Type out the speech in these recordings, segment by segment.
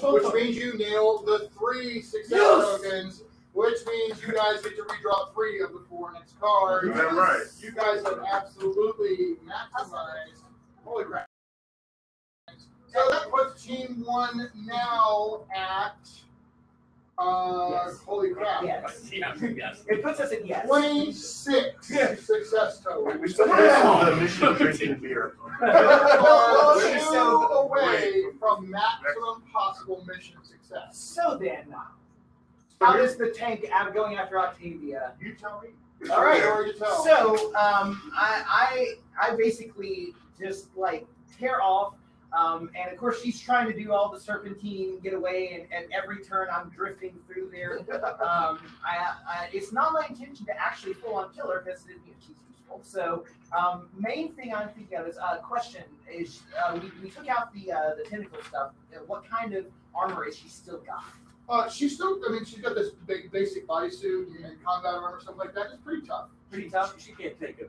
which means you nail the 3 success tokens, which means you guys get to redraw 3 of the 4 next cards. That's right. You guys have absolutely maximized. Holy crap. So that puts Team 1 now at, holy crap. Yes. Yes. It puts us at yes. 26 success totals. We still have the mission drinking beer. You are 2 away from maximum possible mission success. So then, how does the tank going after Octavia? You tell me. All right. Story to tell. So I basically just like tear off, and of course she's trying to do all the serpentine, get away, and every turn I'm drifting through there. It's not my intention to actually full on kill her because she's useful. So main thing I'm thinking of is question is we took out the tentacle stuff. What kind of armor is she still got? She's still, I mean, she's got this big basic bodysuit and combat armor, stuff like that. It's pretty tough. Pretty tough. She can't take a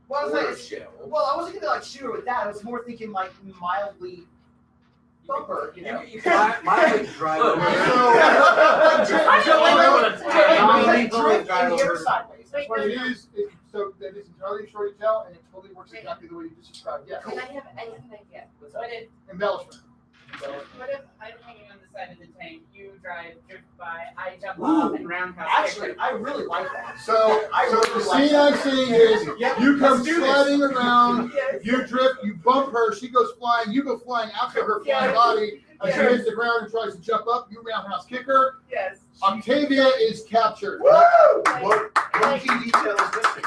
Well, I was shell. well, I wasn't gonna like shoot her with that. I was more thinking like mildly bump her, you know. Mildly drive over. Sideways. That's what it is. So that is entirely short to tell, and it totally works exactly the way you just described. Yeah. And I have an idea. What if Embellishment. I'm hanging on the side of the tank, you drift by, I jump off and roundhouse? Actually, I really like that. So the scene I'm seeing is you come sliding around, you drift, you bump her, she goes flying, you go flying after her flying body, and she hits the ground and tries to jump up, you roundhouse kick her. Yes. Octavia is captured. Woo! What key detail is missing?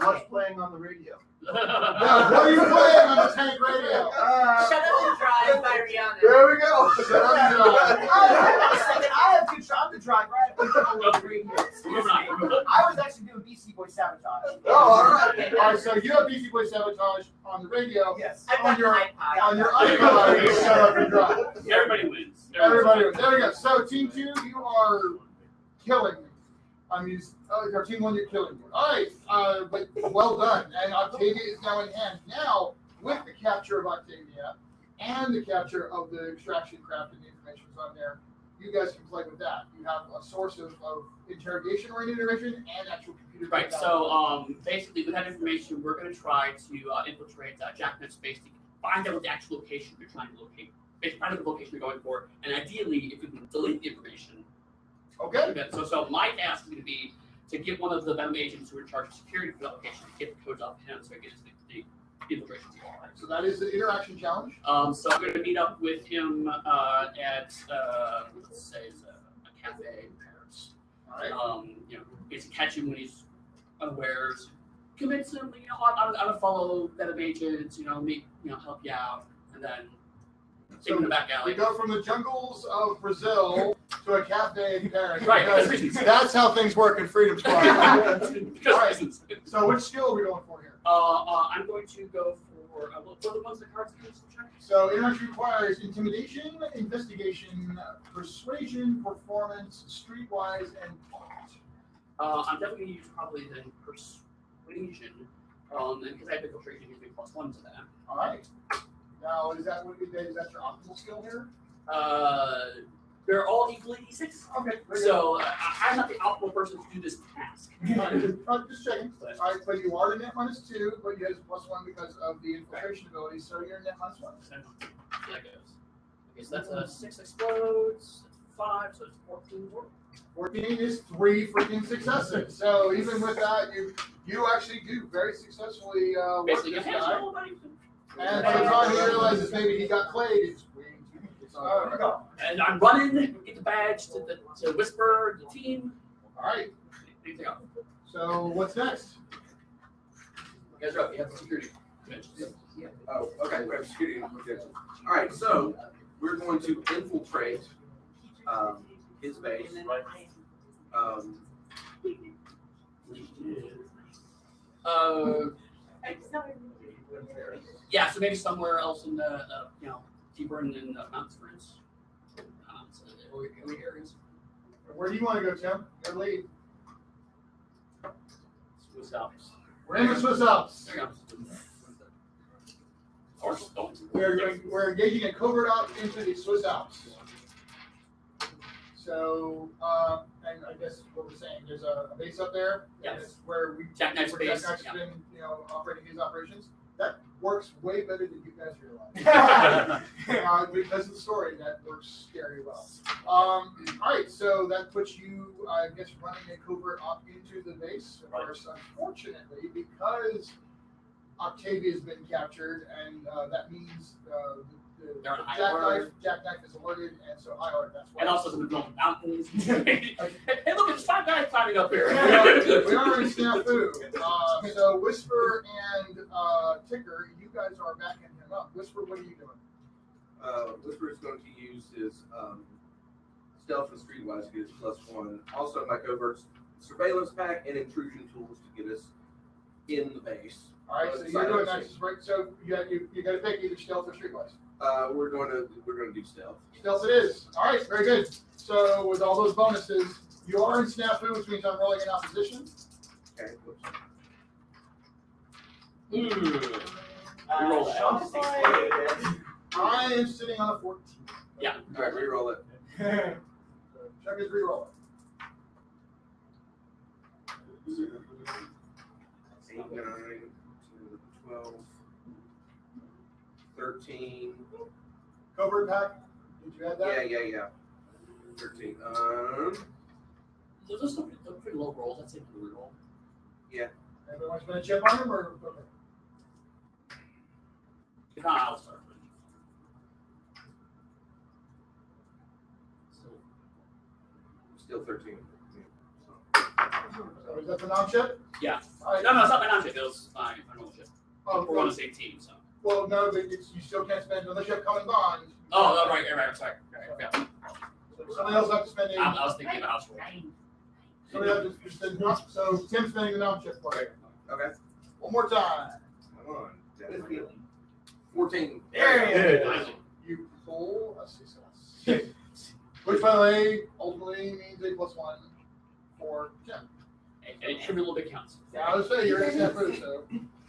What's playing on the radio? Now, what are you playing on the tank radio? Shut Up and Drive by Rihanna. There we go. Shut up and drive. I have to. I'm the driver. I have to go radio. I was actually doing BC Boy Sabotage. Oh, all right. All right, so you have BC Boy Sabotage on the radio. Yes. On your iPod, you shut up and drive. Everybody wins. Everybody wins. There we go. So Team 2, you are killing me. Or Team 1, you're killing me. All right, but well done. And Octavia is now in hand. Now, with the capture of Octavia and the capture of the extraction craft and the information on there, you guys can play with that. You have a source of interrogation-oriented information and actual computer. Right. So basically, with that information, we're going to try to infiltrate Jackman's space to find out what the actual location you're trying to locate. Basically, find out the location you're going for, and ideally, if you can delete the information. Okay. So my task is going to be to get one of the Venom agents who are in charge of security for the location to get the codes off him so he gets the infiltration team. So that is the interaction challenge. So I'm going to meet up with him at let's say a cafe in Paris. All right. Basically catch him when he's unawares, convince him, I'm gonna follow Venom agents, help you out, and then take him to the back alley. We go from the jungles of Brazil to a cafe in Paris. Right. That's how things work in Freedom Squadron. Because So which skill are we going for here? I'm going to go for what are the ones that cards can check? So interaction requires intimidation, investigation, persuasion, performance, streetwise, and plot. I'm definitely going to use probably then persuasion, and because I have infiltration, gives me +1 to that. All right. Now, is that your optimal skill here? They're all equally D6. Okay. So I'm not the optimal person to do this task. Just checking. All right, but you are the net -2, but you have +1 because of the infiltration ability, so you're net -1. That goes. Okay, so that's a 6 explodes. That's 5, so it's 14 more. 14 is 3 freaking successes. So even with that, you actually do very successfully work Basically, this yeah, guy. nobody. And by the time he realizes maybe he got played, it's way too late. It's all right. And I'm running, get the badge to whisper the team. All right. Anything else? So what's next? You guys are up. You have the security dimensions. Oh, okay. We have security. Okay. All right. So we're going to infiltrate his base. Yeah, so maybe somewhere else in the, deeper in the mountains, for instance. So the areas. Where do you want to go, Tim? Your lead. Swiss Alps. We're in the Swiss Alps. There you go. We're engaging a covert op into the Swiss Alps. So, and I guess what we're saying, there's a base up there. Yes. And it's where Jackknife's where base, Jackknife's yeah. been, operating his operations. That works way better than you guys realize. Because of the story, that works very well. All right, so that puts you, I guess, running a covert op into the base. Of course, unfortunately, because Octavia's been captured, and that means They're on high alert. Jackknife is alerted, and so high alert. That's why. And also some building mountains. Hey, look, there's 5 guys climbing up here. we are in snafu. So Whisper and Ticker, you guys are backing him up. Whisper, what are you doing? Whisper is going to use his stealth and streetwise to get his +1. Also, my covert surveillance pack and intrusion tools to get us in the base. All right, so you're doing that. Right. So you got to pick either stealth or streetwise. We're going to do stealth. Stealth it is. All right, very good. So with all those bonuses, you are in snafu, which means I'm rolling in opposition. Okay. Whoops. Roll Sean is exploded. I am sitting on a 14. Yeah. All right, reroll it. Check his reroll. 8, 9, 10, 12, 13. Covert pack. Did you add that? Yeah. 13. Those are still pretty low rolls. That's a good roll. Everyone's going to chip on him, or okay. If not, I'll start. Still 13. So is that the non-chip? Yeah. All right. No, it's not my non-chip. It was my normal chip. Oh, We're on the same team, so. well, no, but you still can't spend unless you have common bond. Oh, right. Sorry. Right, yeah. So somebody else have to spend a. I was thinking about house roll. Somebody else to spend. So Tim's spending the non-chip for it. Okay. One more time. Come on. That is good. 14. There Yeah. you pull a success. Which, by the way, ultimately means a +1 for Tim. And every little bit counts. Yeah, I was saying you're in snafu, so.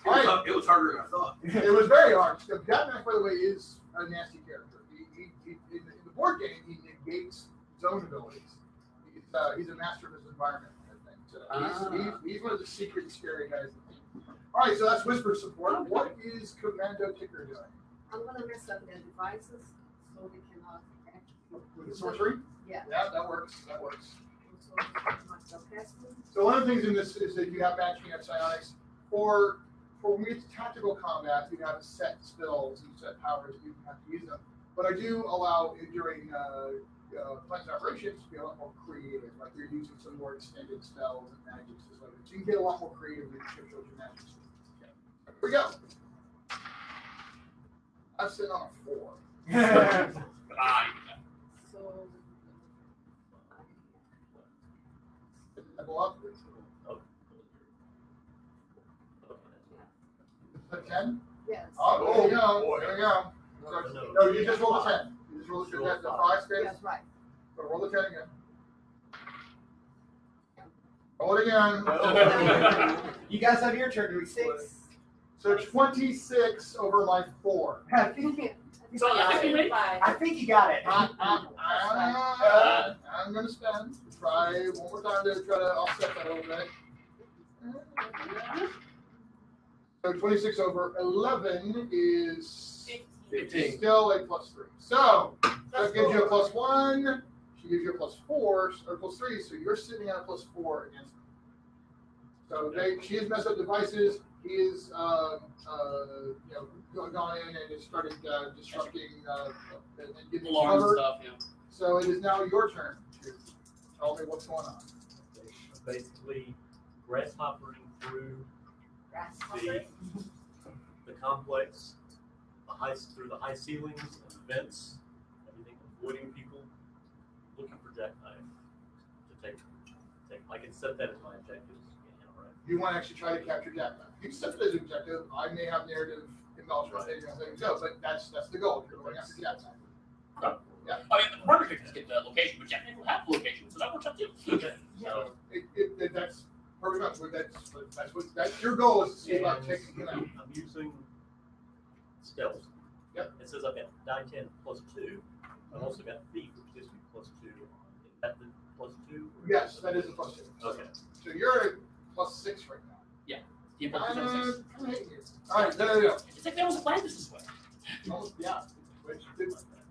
All right. It was harder than I thought. It was very hard. So Batman, by the way, is a nasty character. He in the board game, he negates zone abilities. He's a master of his environment, I think. So he's one of the secret scary guys. All right, so that's Whisper support. What is Commando Ticker doing? I'm gonna mess up their devices so they cannot hack. With the sorcery? Yeah. Yeah, that works. That works. So myself password. So one of the things in this is that you have matching, you have psionics. For when it's tactical combat, you have set spells and set powers, you have to use them. But I do allow during plans and operations to be a lot more creative. Like you're using some more extended spells and magics as well. So you can get a lot more creative with your magic systems. Here we go. I'm sitting on a 4. So Level up. A 10? yes. Oh, there you go. There you go. No, you just roll the 10. You just roll the 5 space. That's right. So roll the 10 again. Roll it again. You guys have your turn to reset. 6. So 26 over my 4. I think So, I think you got it. I'm going to spend. Try one more time to try to offset that a little bit. So 26 over 11 is 15. still a +3. So that gives you a +1. She gives you a +4 or +3. So you're sitting at a +4 against her. So she has messed up devices. He is, gone in and has started disrupting and getting Alarms and covered. stuff, yeah. So it is now your turn to tell me what's going on. Basically, grasshoppering through Grasshopper. the complex, through the high ceilings and the vents, everything, avoiding people, looking for Jackknife to take. I can set that as my objectives. Yeah, right. You want to actually try to capture Jackknife. You can set it as an objective. I may have narrative embellishment things go, but that's the goal. You're going after Jackknife. Yeah. I mean, the primary objective is get the location, but Jack will have the location, so that works out too. So that's perfect. That's your goal is to see about taking him out. I'm using stealth. Yep. It says I've got die 10 +2. I've also got thief, which gives me +2. That Yes, that is a +2. Okay. So you're at a +6 right now. You have Kinda +6. hating you. All right, there you go. It's like there was a plan this way. Oh, yeah.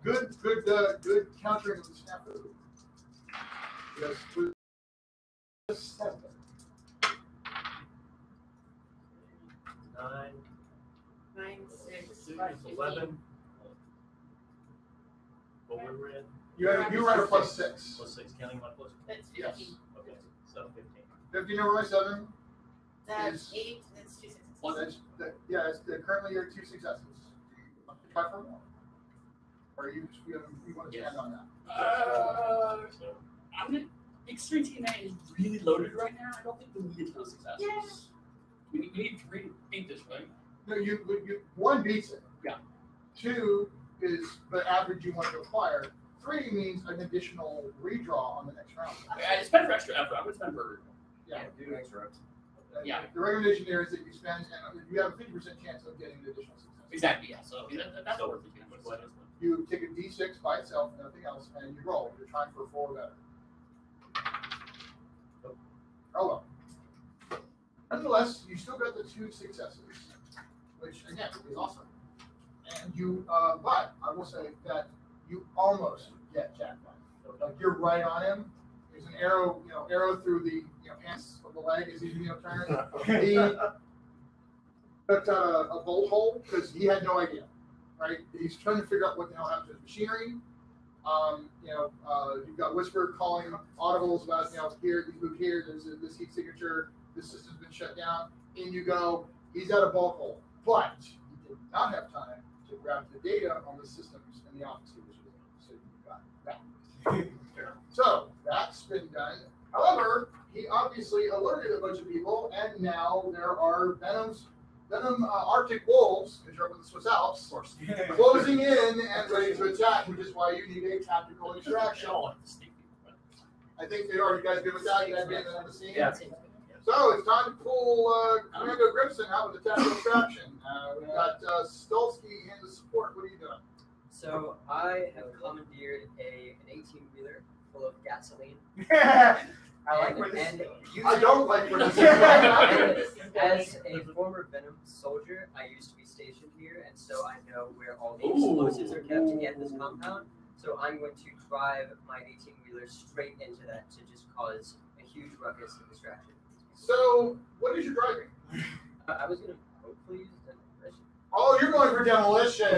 Good countering of the snafu. Yes, with 7. 9, 9, 6, 6, 5, 11. What were we at? You were at a +6. +6, counting my plus. That's 15. Yes. Okay, so 15. 15 over by 7. That's Yes. 8. That's 2 6. Currently you're 2 successes. Try for more. Or you want to stand on that? So, I'm gonna. Extreme Team A is really loaded right now. I don't think we need a ton of successes. Yeah. We need 3 to beat this, right? No, you 1 beats it. Yeah. 2 is the average you want to acquire. 3 means an additional redraw on the next round. I spend for extra effort. I'm gonna spend for. Yeah. Do extra. Yeah. The recommendation there is that you spend, and you have a 50% chance of getting the additional success. Exactly. Yeah. So that's So, worth it. what is You take a D6 by itself, nothing else, and you roll. You're trying for 4 or better. Oh well. Nonetheless, you still got the 2 successes, which again is awesome. And you, but I will say that you almost get Jackknife. Like you're right on him. There's an arrow, arrow through the pants of the leg as he turns. He got a bolt hole because he had no idea. Right? He's trying to figure out what the hell happened to his machinery. You've got Whisper calling audibles about, here, move here, there's this heat signature, this system's been shut down. In you go, he's at a bulk hole. But he did not have time to grab the data on the systems in the office he was using. So you got that. So that's been done. However, he obviously alerted a bunch of people, and now there are Venom Arctic wolves, because you're up in the Swiss Alps, Of course. closing in and ready to attack, which is why you need a tactical extraction. I think you guys good with that? You guys been on the scene? Yeah. So it's time to pull Commando Grimson out with the tactical extraction. We've got Stolsky in the support. What are you doing? So I have commandeered an 18-wheeler full of gasoline. I like where this is and going. I don't like where this is And as a former Venom soldier, I used to be stationed here, and so I know where all the explosives are kept at this compound. So I'm going to drive my 18-wheeler straight into that to just cause a huge ruckus and distraction. So, what is your driving? I was going to hopefully use demolition. Oh, you're going for demolition.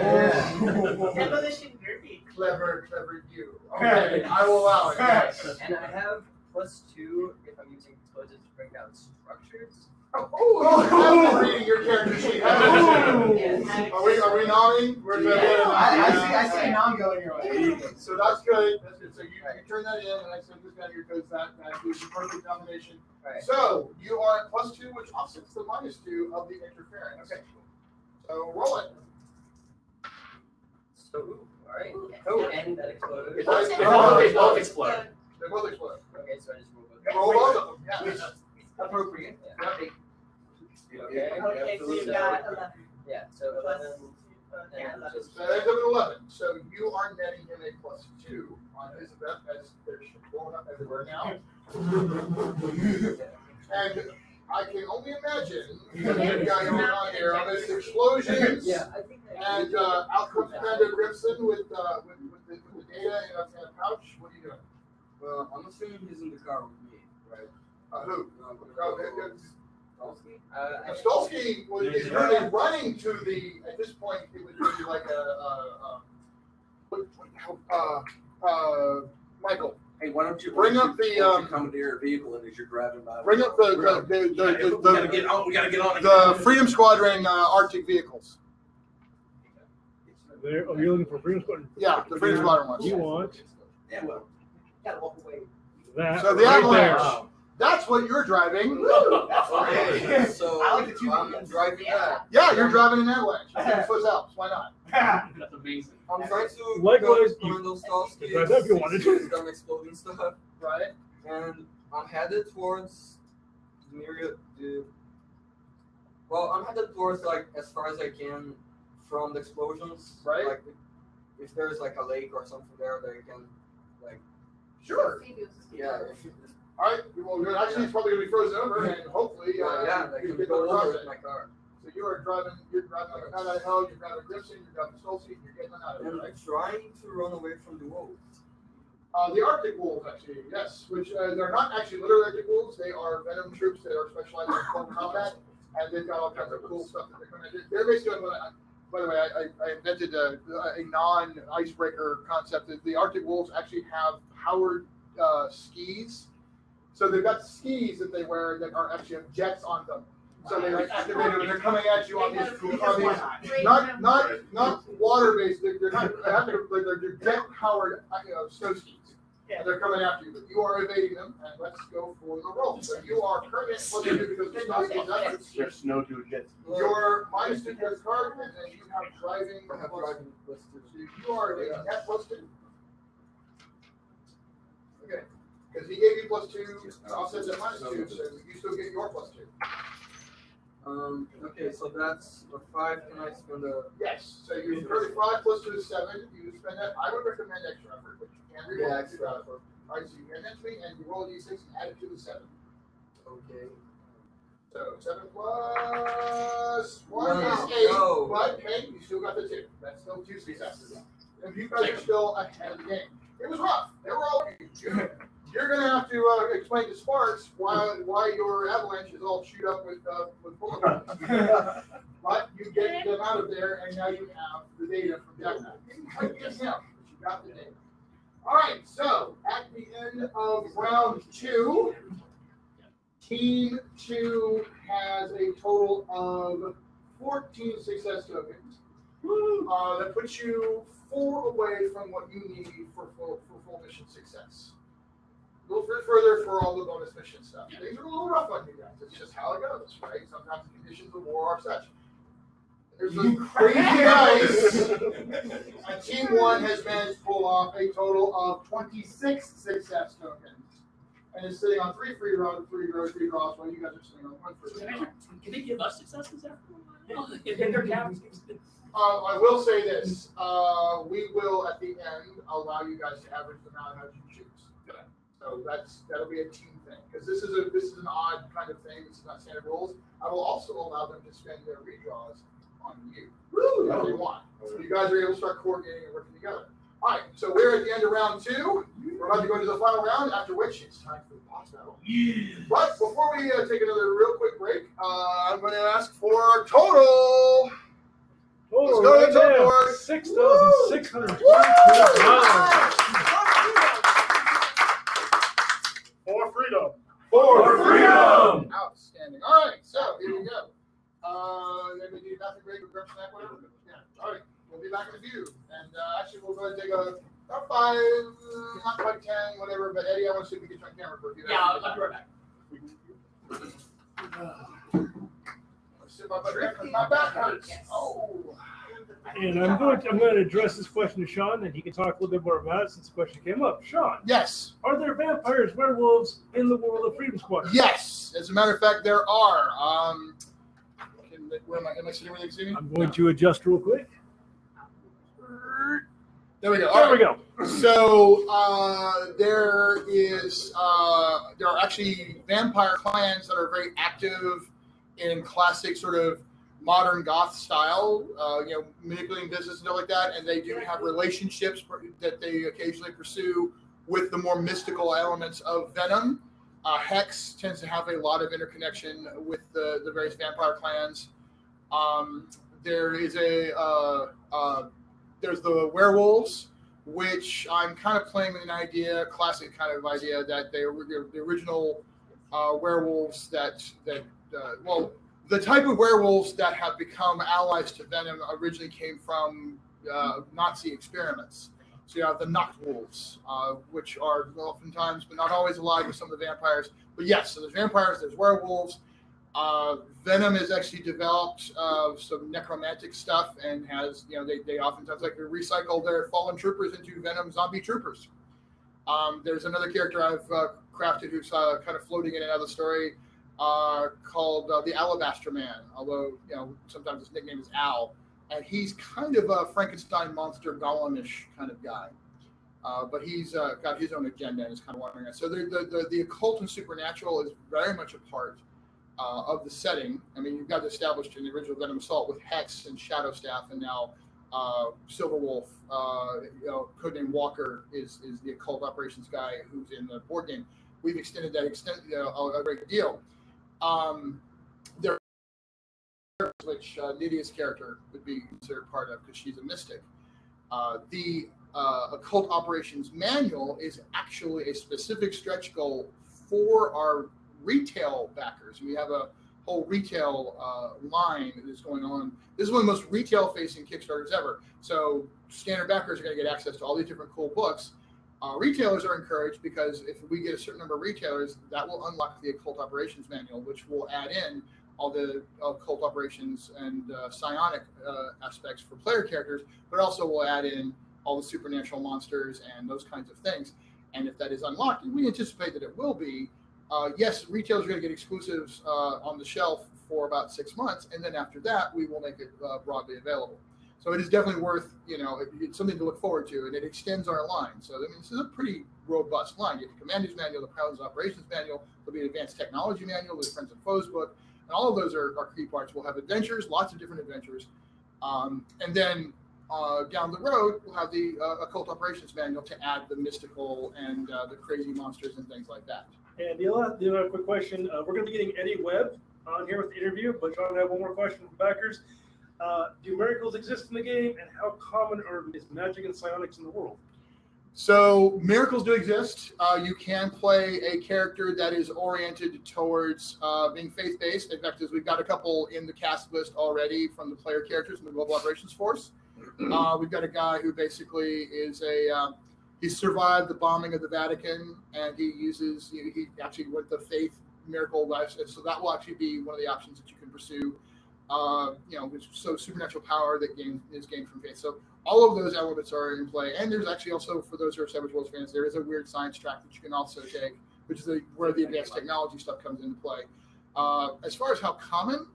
Demolition derby. Clever you. Okay, I will allow it. Yes. And I have +2 if I'm using explosives to bring down structures. Oh, I'm reading your character sheet. Yes. Are we nodding? We're good. I see a non going your way. So that's good. That's good. So you turn that in, and I send this guy here because that is the perfect combination. Right. So you are at +2, which offsets the -2 of the interference. Okay. So roll it. So, alright. Oh, and that exploded. They Both explode. They both explode. Okay, so I just rolled both. Roll both of them. Yeah. Appropriate. Okay. Okay, so you've got 11. Yeah, so 11. Yeah, And 11. just So that's an 11. So you are netting him a +2 on his event as they're blowing up everywhere now. And I can only imagine the guy going on here on his explosions. yeah, I think that. And out comes Commander Grimson with the data in a pouch. What are you doing? Well, I'm assuming he's in the car with me, right? Who? Stolsky. Stolsky is currently running to the. At this point, it would be like Michael. Hey, why don't you Bring up the, commandeer a vehicle and as you're driving by? Bring up we gotta get on. We gotta get on. the Freedom Squadron Arctic vehicles. There, oh, you're looking for Freedom Squadron? Yeah, the Freedom Squadron ones. You want Yeah, well. Gotta walk away. that So the right Avalanche. That's what you're driving. So I like the two I'm vehicles. driving that. Yeah, you're driving an Avalanche. It's Swiss Alps. Why not? That's amazing. I'm trying to Likewise, Commando Stolsky drive that if you wanted to. them exploding stuff, Right. and I'm headed towards well, I'm headed towards like as far as I can from the explosions. Right. Like if there's like a lake or something there that I can like. Sure. Yeah. All right, we will do it. Actually, it's probably going to be frozen over, and hopefully, yeah, I you can get go across over it. with my car. So you're driving like a bat out of hell. You're driving Gibson. You're driving Stolze. You're getting them out of I'm there, right? trying to run away from the wolves. The Arctic wolves, actually, yes. Which they're not actually literally Arctic wolves. They are venom troops that are specialized in cold combat, and they've got all kinds of cool stuff that they're going to do. They're basically doing what by the way, I invented a non-icebreaker concept. That the Arctic wolves actually have powered skis. So they've got skis that they wear that are actually have jets on them. So they like activate them and they're coming at you on these not water-based. They're not they're jet-powered snow skis. And they're coming after you, but you are evading them. And let's go for the roll. So you are currently what you do because the snow skis efforts. There's snow to jets. Your minus 2 to card, and then you have driving. I have driving plus 2. So you are a net plus 2. Okay. Because he gave you plus 2, offsets at minus 2, so you still get your plus 2. Okay, so that's a 5. Can I spend a? Yes. So you currently 5 plus 2 is 7. You spend that. I would recommend extra effort, but you can reroll it. Extra effort. All right, so you hand that to me, and you roll a d6 and add it to the 7. Okay. So 7 plus 1 No, is 8. no. But hey, you still got the 2. That's still 2 successes. And you guys are still ahead of the game. It was rough. They were all. You're going to have to explain to Sparks why your avalanche is all chewed up with bullet holes. But you get them out of there, and now you have the data from Jackman. You quite get him, but you got the data. All right, so at the end of round 2, Team 2 has a total of 14 success tokens. That puts you 4 away from what you need for full mission success. A little bit further for all the bonus mission stuff. Things are a little rough on you guys. It's just how it goes, right? Sometimes the conditions of war are such. There's some crazy dice. And Team 1 has managed to pull off a total of 26 success tokens. And is sitting on 3 free draws while you guys are sitting on 1 free draw. Can they give us successes after a while? Hit their caps. I will say this. We will, at the end, allow you guys to average the amount of you choose. So that'll be a team thing. Because this is an odd kind of thing. This is not standard rules. I will also allow them to spend their redraws on you if they want. So you guys are able to start coordinating and working together. All right, so we're at the end of round 2. We're about to go into the final round, after which it's time for the boss battle. But before we take another real quick break, I'm going to ask for total. Let's go to the total board. $6,622. For freedom. For freedom. Outstanding. All right, so here we go. Then we do nothing break or grab snack, whatever. Yeah. All right, we'll be back in a few. And actually, we'll go ahead and take about 5, not quite 10, whatever. But Eddie, I want to see if we can get you on camera for a few. Yeah, I'll be right back. My back hurts. Oh. And I'm going to address this question to Sean, and he can talk a little bit more about it since the question came up. Sean. Yes. Are there vampires, werewolves in the world of Freedom Squadron? Yes. As a matter of fact, there are. Where am I sitting? Where you I'm going to adjust real quick. There we go. There we go. So there are actually vampire clans that are very active in classic sort of modern goth style, manipulating business and stuff like that, and they do have relationships that they occasionally pursue with the more mystical elements of Venom. Hex tends to have a lot of interconnection with the various vampire clans. There is there's the werewolves, which I'm kind of playing with an classic kind of idea that they were the original werewolves the type of werewolves that have become allies to Venom originally came from Nazi experiments. So you have the Nachtwolves, which are oftentimes, but not always, allied with some of the vampires. But yes, so there's vampires, there's werewolves. Venom has actually developed some necromantic stuff and has, they oftentimes like to recycle their fallen troopers into Venom zombie troopers. There's another character I've crafted who's kind of floating in another story called the Alabaster Man, although, sometimes his nickname is Al. And he's kind of a Frankenstein monster golem-ish kind of guy. But he's got his own agenda and is kind of wandering around. So the occult and supernatural is very much a part of the setting. I mean, you've got it established in the original Venom Assault with Hex and Shadow Staff, and now Silver Wolf, codename Walker, is the occult operations guy who's in the board game. We've extended that a great deal. There, which Nydia's character would be considered part of because she's a mystic. The occult operations manual is actually a specific stretch goal for our retail backers. We have a whole retail line that is going on. This is one of the most retail-facing Kickstarters ever. So standard backers are going to get access to all these different cool books. Retailers are encouraged because if we get a certain number of retailers, that will unlock the occult operations manual, which will add in all the occult operations and psionic aspects for player characters, but also will add in all the supernatural monsters and those kinds of things. And if that is unlocked, and we anticipate that it will be, yes, retailers are going to get exclusives on the shelf for about 6 months, and then after that, we will make it broadly available. So it is definitely worth, it's something to look forward to, and it extends our line. So I mean, this is a pretty robust line. You have the Commander's Manual, the Paladin's Operations Manual, there'll be an Advanced Technology Manual, the Friends and Foes book, and all of those are key parts. We'll have adventures, lots of different adventures, and then down the road, we'll have the Occult Operations Manual to add the mystical and the crazy monsters and things like that. And the other quick question, we're going to be getting Eddie Webb on here with the interview, but John, I have one more question from backers. Do miracles exist in the game, and how common is magic and psionics in the world? So miracles do exist. You can play a character that is oriented towards being faith-based. In fact, we've got a couple in the cast list already from the player characters in the Global Operations Force. We've got a guy who basically is he survived the bombing of the Vatican, and he actually went the faith miracle life. So that will actually be one of the options that you can pursue. So supernatural power that is gained from faith. So all of those elements are in play. And there's actually also, for those who are Savage Worlds fans, there is a weird science track that you can also take, which is where the advanced technology stuff comes into play. As far as how common,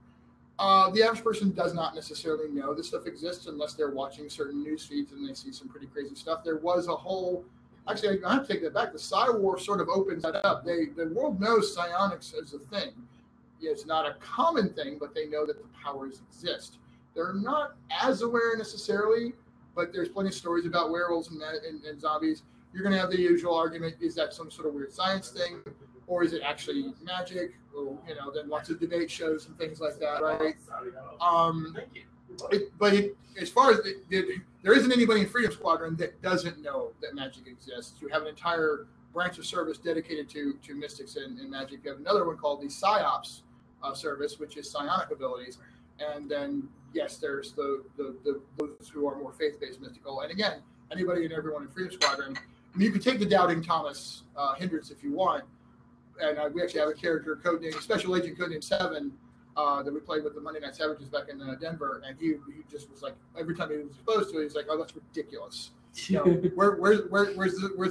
the average person does not necessarily know this stuff exists unless they're watching certain news feeds and they see some pretty crazy stuff. There was a whole, actually, I have to take that back. The Psi War sort of opens that up. The world knows psionics as a thing. It's not a common thing, but they know that the powers exist. They're not as aware necessarily, but there's plenty of stories about werewolves and zombies. You're going to have the usual argument, is that some sort of weird science thing, or is it actually magic? Or, then lots of debate shows and things like that, right? As far as there isn't anybody in Freedom Squadron that doesn't know that magic exists. You have an entire branch of service dedicated to mystics and magic. You have another one called the PsyOps service, which is psionic abilities. And then, yes, there's those who are more faith-based mystical. And again, anybody and everyone in Freedom Squadron, I mean, you can take the Doubting Thomas hindrance if you want. And we actually have a character codename, Special Agent Codename 7, that we played with the Monday Night Savages back in Denver. And he just was like, every time he was exposed to it, he's like, oh, that's ridiculous. Where's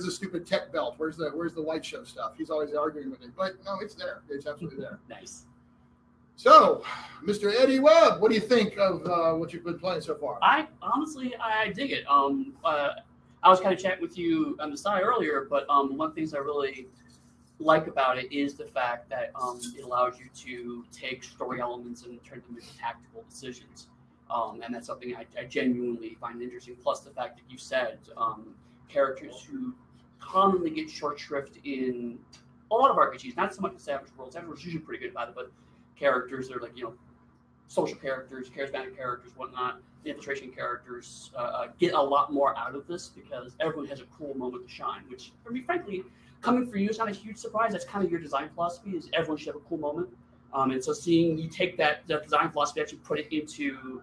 the stupid tech belt? Where's the light show stuff? He's always arguing with it. But no, it's there. It's absolutely there. Nice. So, Mr. Eddie Webb, what do you think of what you've been playing so far? I dig it. I was kind of chatting with you on the side earlier, but one of the things I really like about it is the fact that it allows you to take story elements and turn them into tactical decisions. And that's something I genuinely find interesting. Plus the fact that you said characters who commonly get short shrift in a lot of RPGs, not so much in Savage Worlds. Savage Worlds is usually pretty good about it, but characters that are like, social characters, charismatic characters, whatnot, the infiltration characters get a lot more out of this because everyone has a cool moment to shine, which, I mean, frankly, coming for you is not a huge surprise. That's kind of your design philosophy, is everyone should have a cool moment. And so seeing you take that design philosophy, actually put it into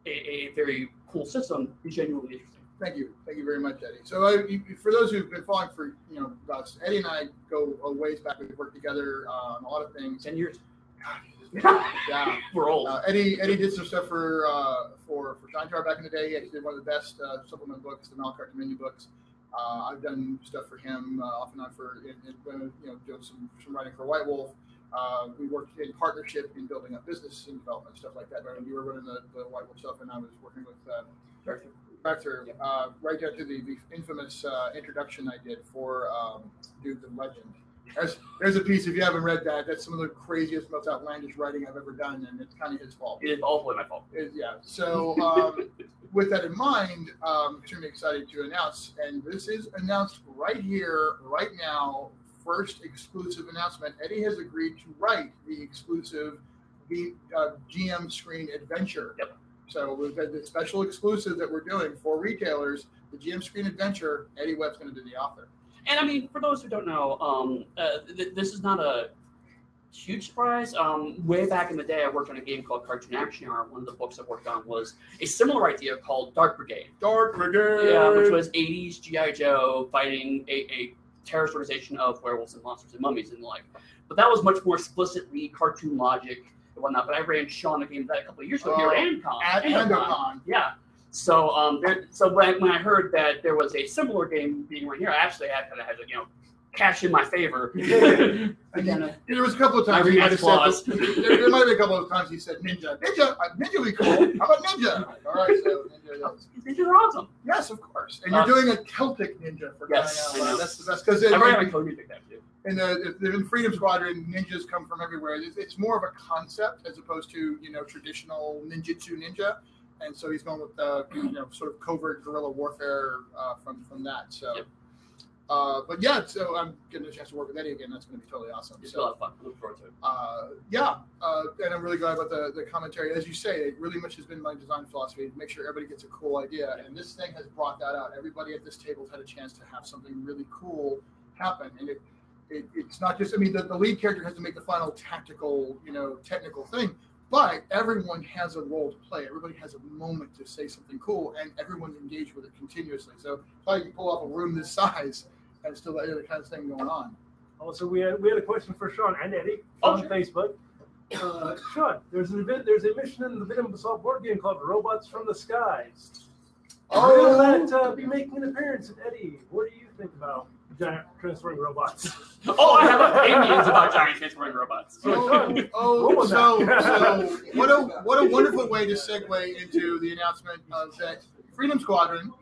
a very cool system is genuinely interesting. Thank you. Thank you very much, Eddie. So for those who've been following for, us, Eddie and I go a ways back. We've worked together on a lot of things. 10 years. Yeah, we're old. Eddie did some stuff for Shintar back in the day. He actually did one of the best supplement books, the Malcart Dominion books. I've done stuff for him off and on doing some writing for White Wolf. We worked in partnership in building up business and development, stuff like that. Right? You were running the White Wolf stuff, and I was working with back through, right down to the infamous introduction I did for Dude the Legend. There's a piece, if you haven't read that, that's some of the craziest, most outlandish writing I've ever done, and it's kind of his fault. It is awfully my fault. Yeah. So with that in mind, I'm extremely excited to announce, and this is announced right here, right now, first exclusive announcement. Eddie has agreed to write the exclusive GM screen adventure. Yep. So we've got the special exclusive that we're doing for retailers, the GM screen adventure. Eddie Webb's going to do the author. And I mean, for those who don't know, this is not a huge surprise. Way back in the day, I worked on a game called Cartoon Action Hour. One of the books I worked on was a similar idea called Dark Brigade. Dark Brigade! Yeah, which was 80s G.I. Joe fighting a terrorist organization of werewolves and monsters and mummies and the like. But that was much more explicitly cartoon logic and whatnot. But I ran Sean a game of that a couple of years ago here at AndoCon. At AndoCon. Yeah. So when I heard that there was a similar game being run here, I actually had to cash in my favor. There was a couple of times he might have said, there might have been a couple of times he said ninja. Ninja would be cool. How about ninja? All right, so ninja are awesome. Yes, of course. And you're doing a Celtic ninja for crying out loud. That's the best. Because I ran my code pick that too. In Freedom Squadron, ninjas come from everywhere. It's more of a concept as opposed to traditional ninja. And so he's going with sort of covert guerrilla warfare from that. So. Yep. But yeah, so I'm getting a chance to work with Eddie again. That's going to be totally awesome. It's a lot of fun. I look forward to it. And I'm really glad about the commentary. As you say, it really much has been my design philosophy to make sure everybody gets a cool idea. And this thing has brought that out. Everybody at this table has had a chance to have something really cool happen. And it's not just, the lead character has to make the final tactical, technical thing. But everyone has a role to play. Everybody has a moment to say something cool, and everyone's engaged with it continuously. So probably you can pull off a room this size and still that other kind of thing going on. Also, we had a question for Sean and Eddie on Facebook. Sean, there's a mission in the Venom Assault board game called Robots from the Skies. Will that be making an appearance? And Eddie, what do you think about giant transforming robots? I have opinions about giant transforming robots. So what a wonderful way to segue into the announcement of that Freedom Squadron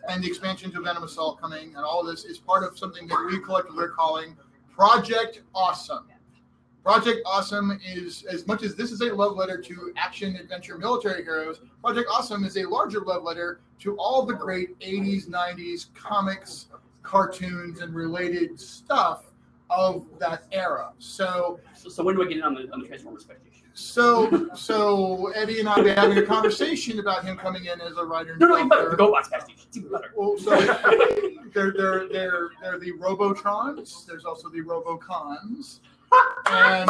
and the expansion to Venom Assault coming, and all of this is part of something that we collectively are calling Project Awesome. Project Awesome is, as much as this is a love letter to action, adventure, military heroes, Project Awesome is a larger love letter to all the great 80s, 90s comics, cartoons, and related stuff of that era. So when do I get in on the Transformers speculation? So Eddie and I were having a conversation about him coming in as a writer. No, even better. The GoBots pastiche. It's even better. Well, so they're the Robotrons. There's also the Robocons. And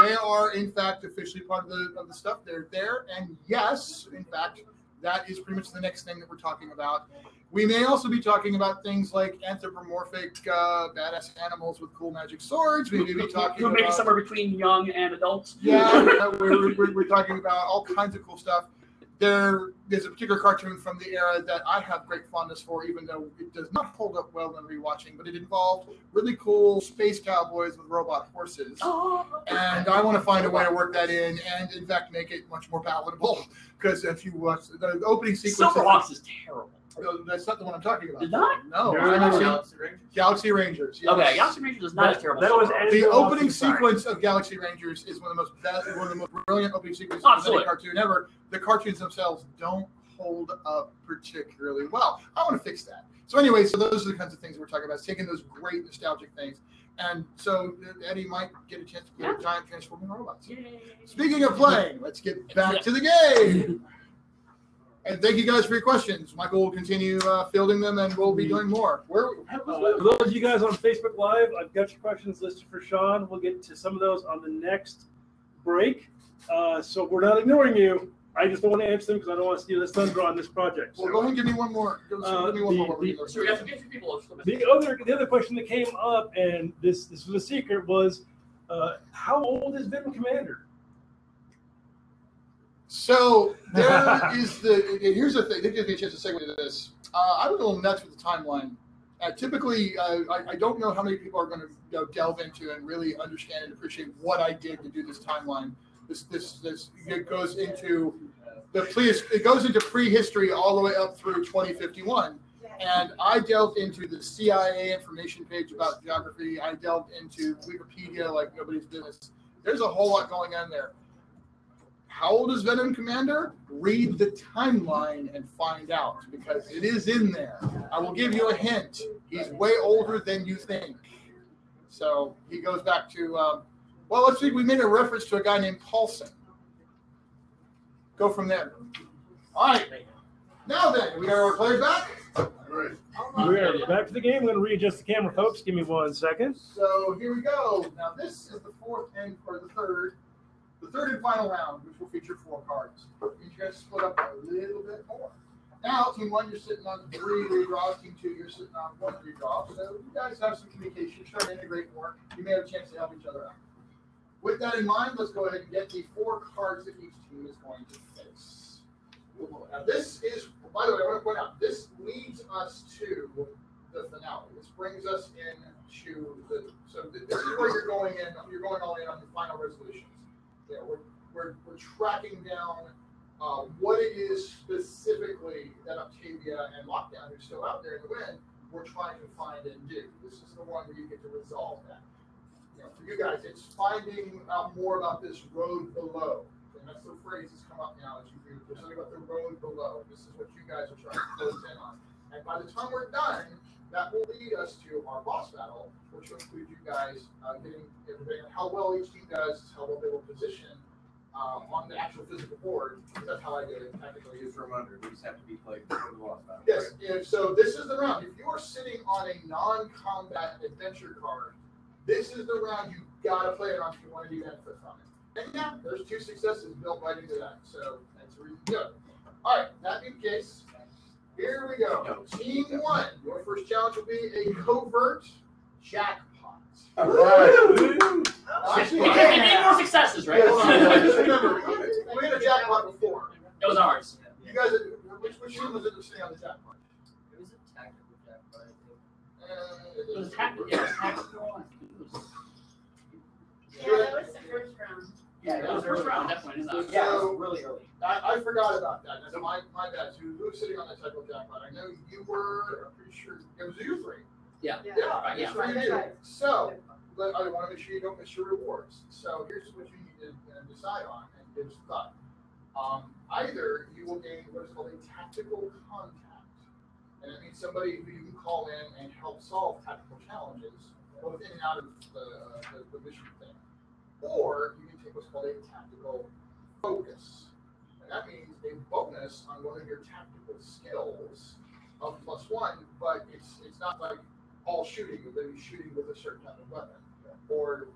they are, in fact, officially part of the stuff. They're there. And yes, in fact, that is pretty much the next thing that we're talking about. We may also be talking about things like anthropomorphic badass animals with cool magic swords. We may be talking about maybe somewhere between young and adults. Yeah, we're talking about all kinds of cool stuff. There's a particular cartoon from the era that I have great fondness for, even though it does not hold up well when rewatching, but it involved really cool space cowboys with robot horses. And I want to find a way to work that in and, in fact, make it much more palatable. Because if you watch the opening sequence... Silverhawks is terrible. That's not the one I'm talking about. Did not? No. Galaxy Rangers. Yes. Okay, Galaxy Rangers is not as terrible. The opening sequence of Galaxy Rangers is one of the most brilliant opening sequences of any cartoon ever. The cartoons themselves don't hold up particularly well. I want to fix that. So anyway, those are the kinds of things we're talking about. It's taking those great nostalgic things. And so Eddie might get a chance to play giant transforming robots. Yay. Speaking of playing, let's get back to the game. And thank you guys for your questions. Michael will continue fielding them, and we'll be doing more. For those of you guys on Facebook Live, I've got your questions listed for Sean. We'll get to some of those on the next break. So we're not ignoring you. I just don't want to answer them because I don't want to steal this thunder on this project. Well, go ahead and give me one more. Give me one more. The other question that came up, and this was a secret, was how old is Venom Commander? So there is here's the thing. They give me a chance to segue into this. I'm a little nuts with the timeline. Typically, I don't know how many people are going to delve into and really understand and appreciate what I did to do this timeline. it goes into it goes into prehistory all the way up through 2051. And I delved into the CIA information page about geography. I delved into Wikipedia like nobody's business. There's a whole lot going on there. How old is Venom Commander? Read the timeline and find out, because it is in there. I will give you a hint. He's way older than you think. So he goes back to, well, let's see, we made a reference to a guy named Paulson. Go from there. All right. Now then, we got our players back. We're back to the game. I'm going to readjust the camera, folks. Give me 1 second. So here we go. Now this is the third and final round, which will feature 4 cards. You guys split up a little bit more. Now, Team 1, you're sitting on 3 redraws. Team 2, you're sitting on 1 redraw. So you guys have some communication. Try to integrate more. You may have a chance to help each other out. With that in mind, let's go ahead and get the 4 cards that each team is going to face. Now this is, by the way, I want to point out, this leads us to the finale. This brings us into so this is where you're going all in on the final resolutions. Yeah, we're tracking down what it is specifically that Octavia and Lockdown, who's still out there in the wind, we're trying to find and do. This is the one where you get to resolve that. For you guys, it's finding out more about this road below. And that's the phrase that's come up now as you read. There's something about the road below. This is what you guys are trying to close in on. And by the time we're done, that will lead us to our boss battle, which will include you guys getting how well each team does, how well they will position on the actual physical board. That's how I did it technically. Just a reminder, we just have to be played for the boss battle. Yes, so this is the round. If you are sitting on a non-combat adventure card, this is the round you gotta play it on if you want to do benefit from it. And yeah, there's 2 successes built right into that. So that's the reason to go. All right, that being the case, here we go. Team 1, your first challenge will be a covert jackpot. All right. Because they need more successes, right? Just remember, we had a jackpot before. It was ours. You guys, which team was interested on the jackpot? It was a tactical jackpot, I It think. was tactical. Yeah, that was the first round. Yeah, that was the first round, definitely. Yeah, it was really early. I forgot about that. That's my bad. So who was sitting on that tactical jackpot? I know you were. I'm pretty sure it was you 3. Yeah. Right, yeah. So, but I want to make sure you don't miss your rewards. So here's what you need to decide on and give some thought. Either you will gain what is called a tactical contact, and it means somebody who you can call in and help solve tactical challenges, both in and out of the mission thing. Or you can take what's called a tactical focus, and that means a bonus on one of your tactical skills of +1, but it's not like all shooting. You're going to be shooting with a certain type of weapon, or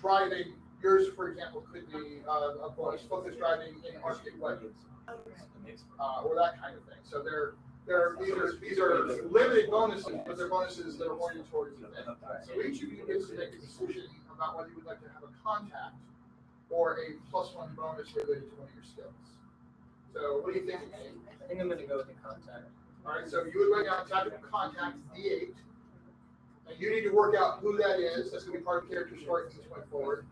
driving. Yours, for example, could be a bonus focus driving in Arctic weapons, or that kind of thing. So these are limited bonuses, but they're bonuses that are oriented towards the event. So each of you gets to make a decision about whether you would like to have a contact or a +1 bonus related to one of your skills. So what do you think? I think I'm going to go with the contact. All right, so you would write down tactical contact D8, and you need to work out who that is. That's going to be part of the character story from this point forward.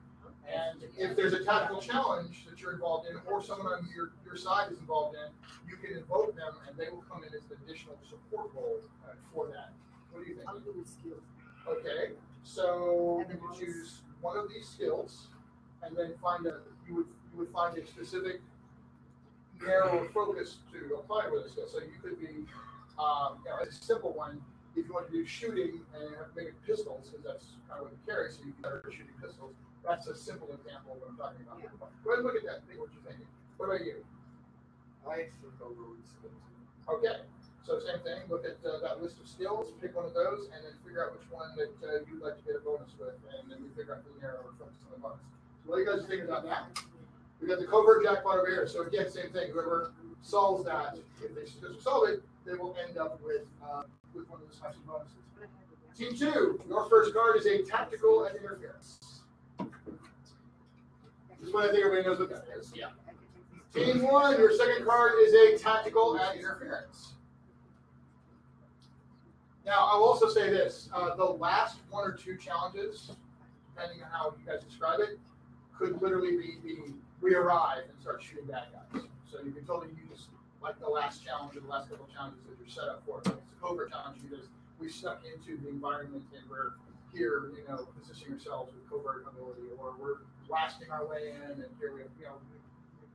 And if there's a tactical challenge that you're involved in, or someone on your side is involved in, you can invoke them, and they will come in as an additional support role for that. What do you think? I'm doing skills. Okay, so you would choose one of these skills, and then you would find a specific narrow focus to apply with a skill. So you could be, a simple one. If you want to do shooting and have to make it pistols, because that's kind of what you carry, so you can better shooting pistols. That's a simple example of what I'm talking about. Yeah. Go ahead and look at that and think what you're thinking. What about you? I think I'll go with skills. Okay, so same thing. Look at that list of skills, pick one of those, and then figure out which one that you'd like to get a bonus with, and then we figure out the narrow or focus on the bonus. So what do you guys think about that? We got the covert jackpot over here. So again, same thing. Whoever solves that, if they solve it, they will end up with one of those types of bonuses. Team 2, your first card is a tactical and interference. This is what I think everybody knows what that is. Yeah. Team 1, your second card is a tactical and interference. Now, I'll also say this: the last 1 or 2 challenges depending on how you guys describe it, could literally be we arrive and start shooting bad guys. So you can totally use like the last challenge or the last couple of challenges that you're set up for. It's a covert challenge because we stuck into the environment and we're here, positioning ourselves with covert ability, or we're blasting our way in, and here we have,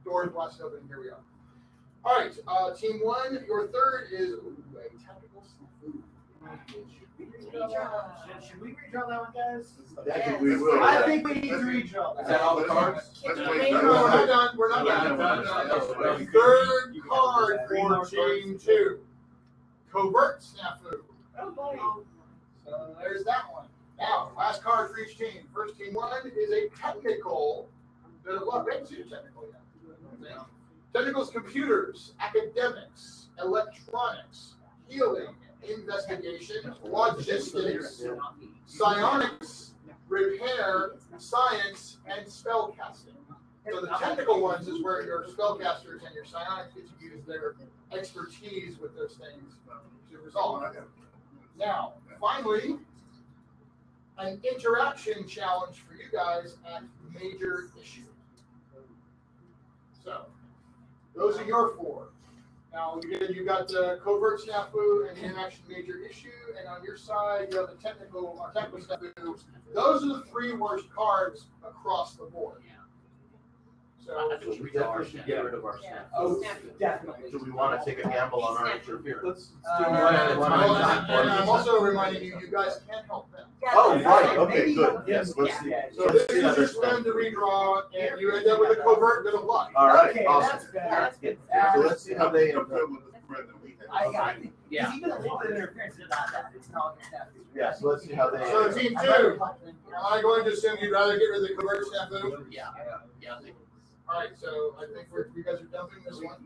doors blasted open, and here we are. All right, team one, your third is a tactical snafu. Should we redraw that one, guys? I think we will. I think we need to redraw that. Is that all the cards? No, we're not done. We're not done. Third card for team two, covert snafu. Oh boy. So there's that one. Now, last card for each team. First team one is a technical. We haven't seen a technical yet. Technicals, computers, academics, electronics, healing, investigation, logistics, psionics, repair, science, and spell casting. So the technical ones is where your spellcasters and your psionics get to use their expertise with those things to resolve. Now, finally, an interaction challenge for you guys at major issue. So, those are your four. Now, you got the covert snafu and the interaction major issue, and on your side, you have the technical snafu. Those are the three worst cards across the board. So, We definitely should get rid of our staff. Oh, definitely. Do we want to take a gamble on our interference? Let's do one at a time. and I'm also reminding you, you guys can help them. Oh, right, okay, good, yes, let's see. So this is your spend to redraw, and you end up with a covert bit of luck. All right, Okay, awesome. that's better. That's good. So let's see how they improve. I got it. Yeah. Even a little bit of interference is not that. It's not that. Yeah, so let's see how they. So team two, am I going to assume you'd rather get rid of the covert snafu? Yeah. Yeah. All right, so I think you guys are dumping this one.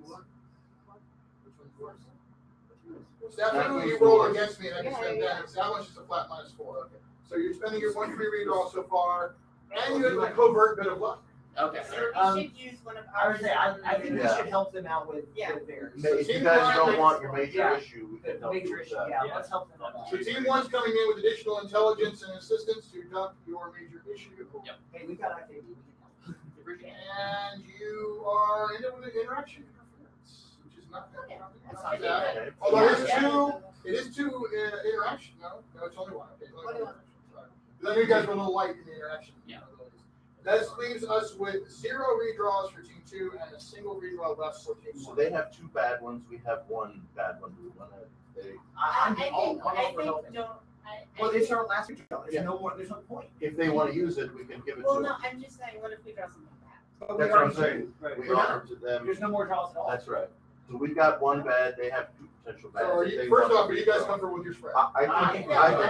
Snafu, you roll against me, and I can spend that. So that one's just a flat -4. So you're spending your 1 free redraw so far, and you have the covert bit of luck. Okay. We should use one of I ours. would say, I think we Yeah. should help them out with Yeah. theirs. If you guys don't want your major Yeah. issue, we can help you Major with issue, that. yeah, let's help them out. So team one's coming in with additional intelligence and assistance to dump your major issue. Yep. Hey, we got activity, we can help. And you are in it with an interaction interference, which is not bad. It's not bad. Okay. Although it is two interaction. No, it's only one. Okay, Only one. I know you guys were a little light in the interaction. Yeah. This leaves us with 0 redraws for team 2 and a single redraw left for team 1. So they have 2 bad ones, we have 1 bad one. Do we want to, I'm I all think, for I think, helping. don't, Well, it's our last redraw, Yeah. there's no point. if they want to use it, we can give it well, to no, them. I'm just saying, what if we draw something bad? But we That's what I'm already saying. do. Right. We We're not- offer to them, There's no more draws at all. that's right. So we've got 1 bad, they have 2 potential bads. So are if they you, first want off, to are you guys redraw. comfortable with your spread? I think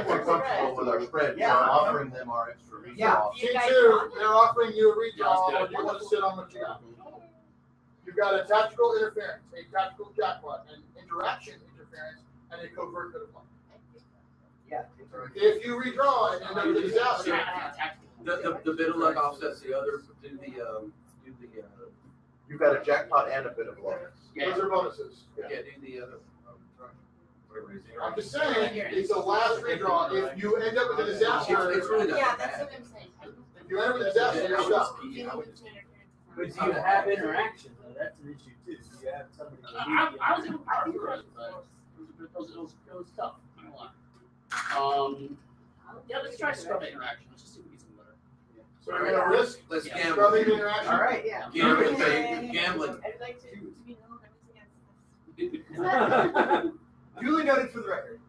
we're comfortable with our spread, Yeah. we're offering them our extra redraw. Yeah. You Team guys 2, want it? they're offering you a redraw, Yeah, let's do or it. do you want to sit on what you got? You've got a tactical interference, a tactical jackpot, an interaction interference, and a covert bit of luck. Yeah. If you redraw and end up with a disaster, The bit of luck offsets the other, You've got a jackpot and a bit of luck. those are bonuses. do the other. I'm just saying, it's a last redraw. If you end up with a disaster, It's really not Yeah, that that's bad. what I'm saying. if you end up with a disaster, you're stuck. You need to interference. But do you have interaction though? That's an issue too. Do you have somebody? I was able to power through it, but it was tough. I'm not gonna lie. Yeah, let's try scrub interaction. Let's just see if we get some better. So you're gonna risk Let's Yeah. gamble. scrubbing the interaction. All right, yeah. Gambling, baby, gambling. I'd like to be known I was against Duly noted for the record.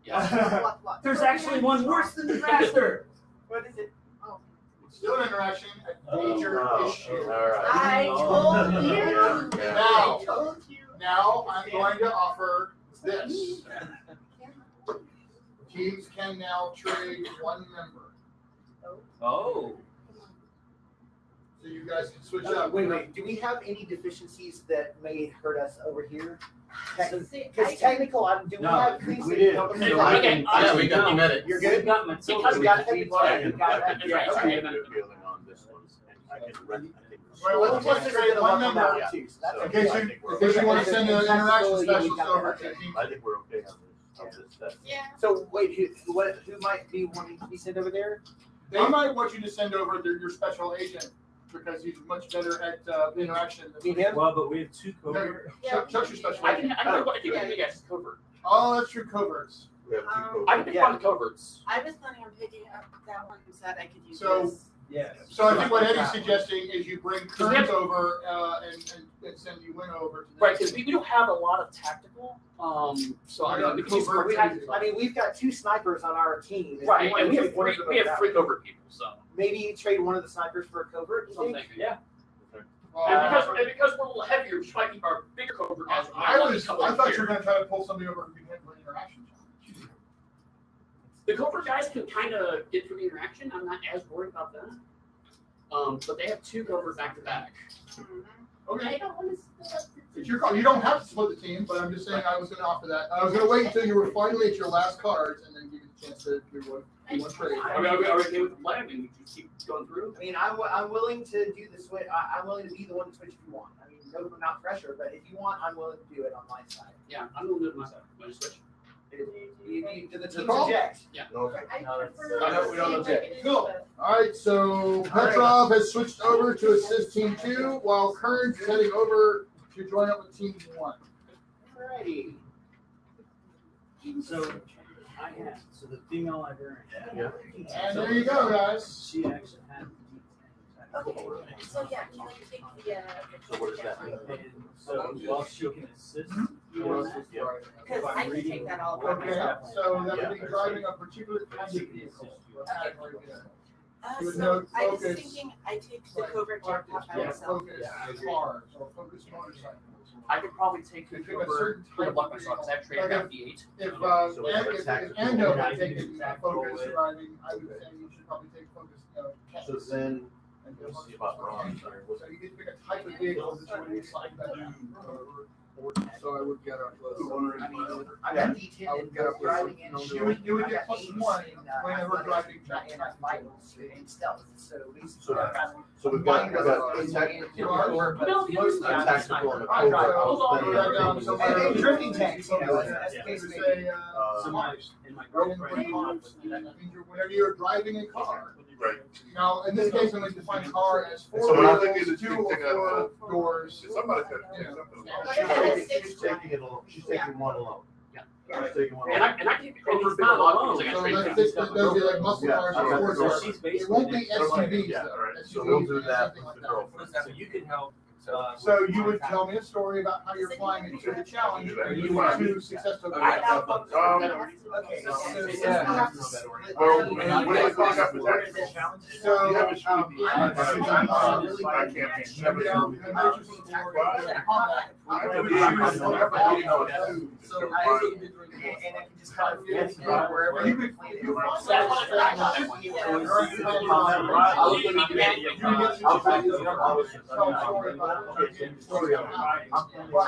Yeah. this. There's actually one worse than disaster. What is it? Oh. Still an interaction, a major Oh, issue. all right. I told you. Yeah. Now, I told you. now I'm going to offer this. Teams can now trade 1 member. Oh. So you guys can switch up. Wait. Do we have any deficiencies that may hurt us over here? See, Because technical, do we No, have things we that did. help us? Okay, Like- okay. Yeah, we got, you met it. You're good? Got my Because we got heavy blood, we got that. Yeah, I okay. have a good feeling on this one. I can Well, let's just trade 1 member. Yeah. Too, so that's In okay. case you want to send an interaction specialist over to team. I think we're okay on this. Yeah. So wait, who might be wanting to be sent over there? They might want you to send over your special agent because he's much better at interaction than him. Well, but we have 2 covert. Chuck's your special I agent. think you guys covert. Oh, that's true, coverts. We have 2 coverts. I can pick one of the coverts. I was planning on picking up that one so that I could use So- this. Yes. So I think what Eddie's suggesting is you bring Kearns over and send you win over to them. Right, because we don't have a lot of tactical. So I mean, we can use we've got 2 snipers on our team. If right, you want and to we take one of have them out, 3 covert people. So maybe you trade one of the snipers for a covert. You think? something, yeah. Uh, And because we're a little heavier, we should probably keep our bigger covert guys. I thought you were going to try to pull somebody over who can handle interaction. The covert guys can kind of get through the interaction. I'm not as worried about that. But they have 2 covert back to back. Okay. I don't want to split up the It's your call. You don't have to split the team, but I'm just saying I was going to offer that. I was going to wait until you were finally at your last cards and then give you the chance to do one trade. Are we okay with the plan? I mean, we just keep going through. I mean, I'm willing to do the switch. I'm willing to be the one to switch if you want. I mean, no, not pressure, but if you want, I'm willing to do it on my side. Yeah, I'm going to do it myself. Want to switch? Do the team call? object? Yeah. No. I prefer No, we don't object. Cool. All right, so Petrov has switched over to assist Team 2, while Kearns is heading over to join up with Team 1. Alrighty. So I had the female librarian. Yeah. And there you go, guys. She actually had Okay, so yeah, can I take the, So what does that mean? and so while she can assist you because I can take that all by Okay, myself. so that would be driving a particular kind of vehicle. You would So note I was focus. thinking I take the covert jetpack by Yeah, myself. focus cars or focus motorcycles. I could probably take You the pick a covert certain for the type block of myself because I've vehicle. traded Like F8. If So it's like if tactical. Ando had Yeah. taken focus driving, I would say you should probably take focus. So then, And let's see about Ron, sorry. so you get to pick a type of vehicle that's what you select that. So I would get up close. I mean, I got D10 I would get up driving close. and You would I get got +1 8 whenever driving and vitals and stealth. So So basically, So we've got tactical and a covert. and drifting tanks, you know, that's the case. Say, in my girlfriend. whenever you're driving a car. Right. Now, in this case, I'm going to define car as 4 So what I'm wheels, thinking is 2 or take that 4 doors. Somebody said, she's taking it alone. She's taking one alone. Yeah. She's taking one And alone. I keep the covert bigger block because I got So trade that's down. those are like muscle Yeah, cars so or sports so cars. she's It won't be SUVs Yeah, though. all right. So SUVs we'll do and that something with like the that. girlfriend. So you can help. So you would tell me a story about how you're flying into the challenge and you want to success to I have one. Okay, So, so you yeah. have to split. Well, And we you have really to cross have the the board. tactical. So, You have a shooting team. I'm I can't have a shooting team. So and I can just kind of fit wherever You you could, plan you it.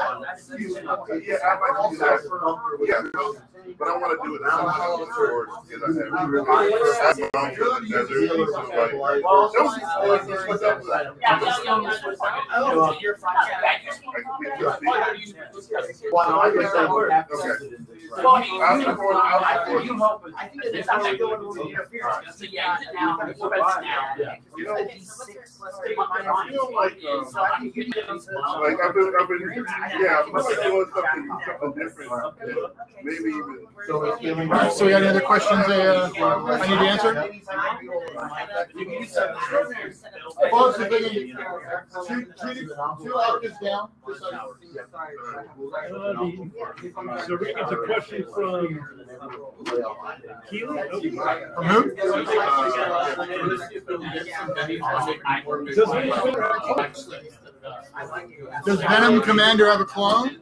Yeah, I'd like to do that for, yeah, but I want to do it as something for, because I have. I think that it's actually going with interference. You know, I feel like, like I've been, yeah, I'm like doing something different. Maybe even. All right, so we got any other questions I need to answer? Well, it's the thing, two octaves down. Just so So we get a question from Keely. From who? Does Venom Commander have a clone?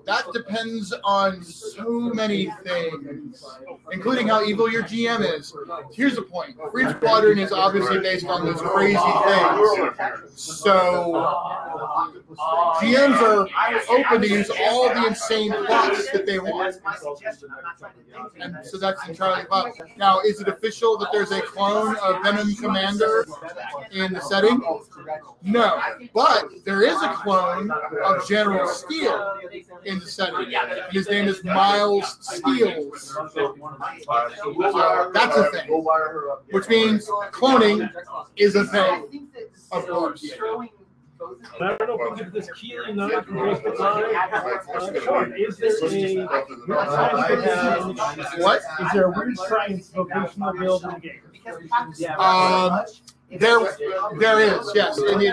That depends on so many things, including how evil your GM is. Here's the point. Freedom Squadron is obviously based on those crazy things. So GMs are open to use all the insane plots that they want. And so that's entirely possible. Now, is it official that there's a clone of Venom Commander in the setting? No. But there is a clone of General Steel in the setting. His name is Miles Steels. So that's a thing, which means cloning is a thing, of course. I don't know if we can get this Keely knife from Facebook Live. Sean, is there a what? Is there a weird science vocational build in the game? There is, yes. In the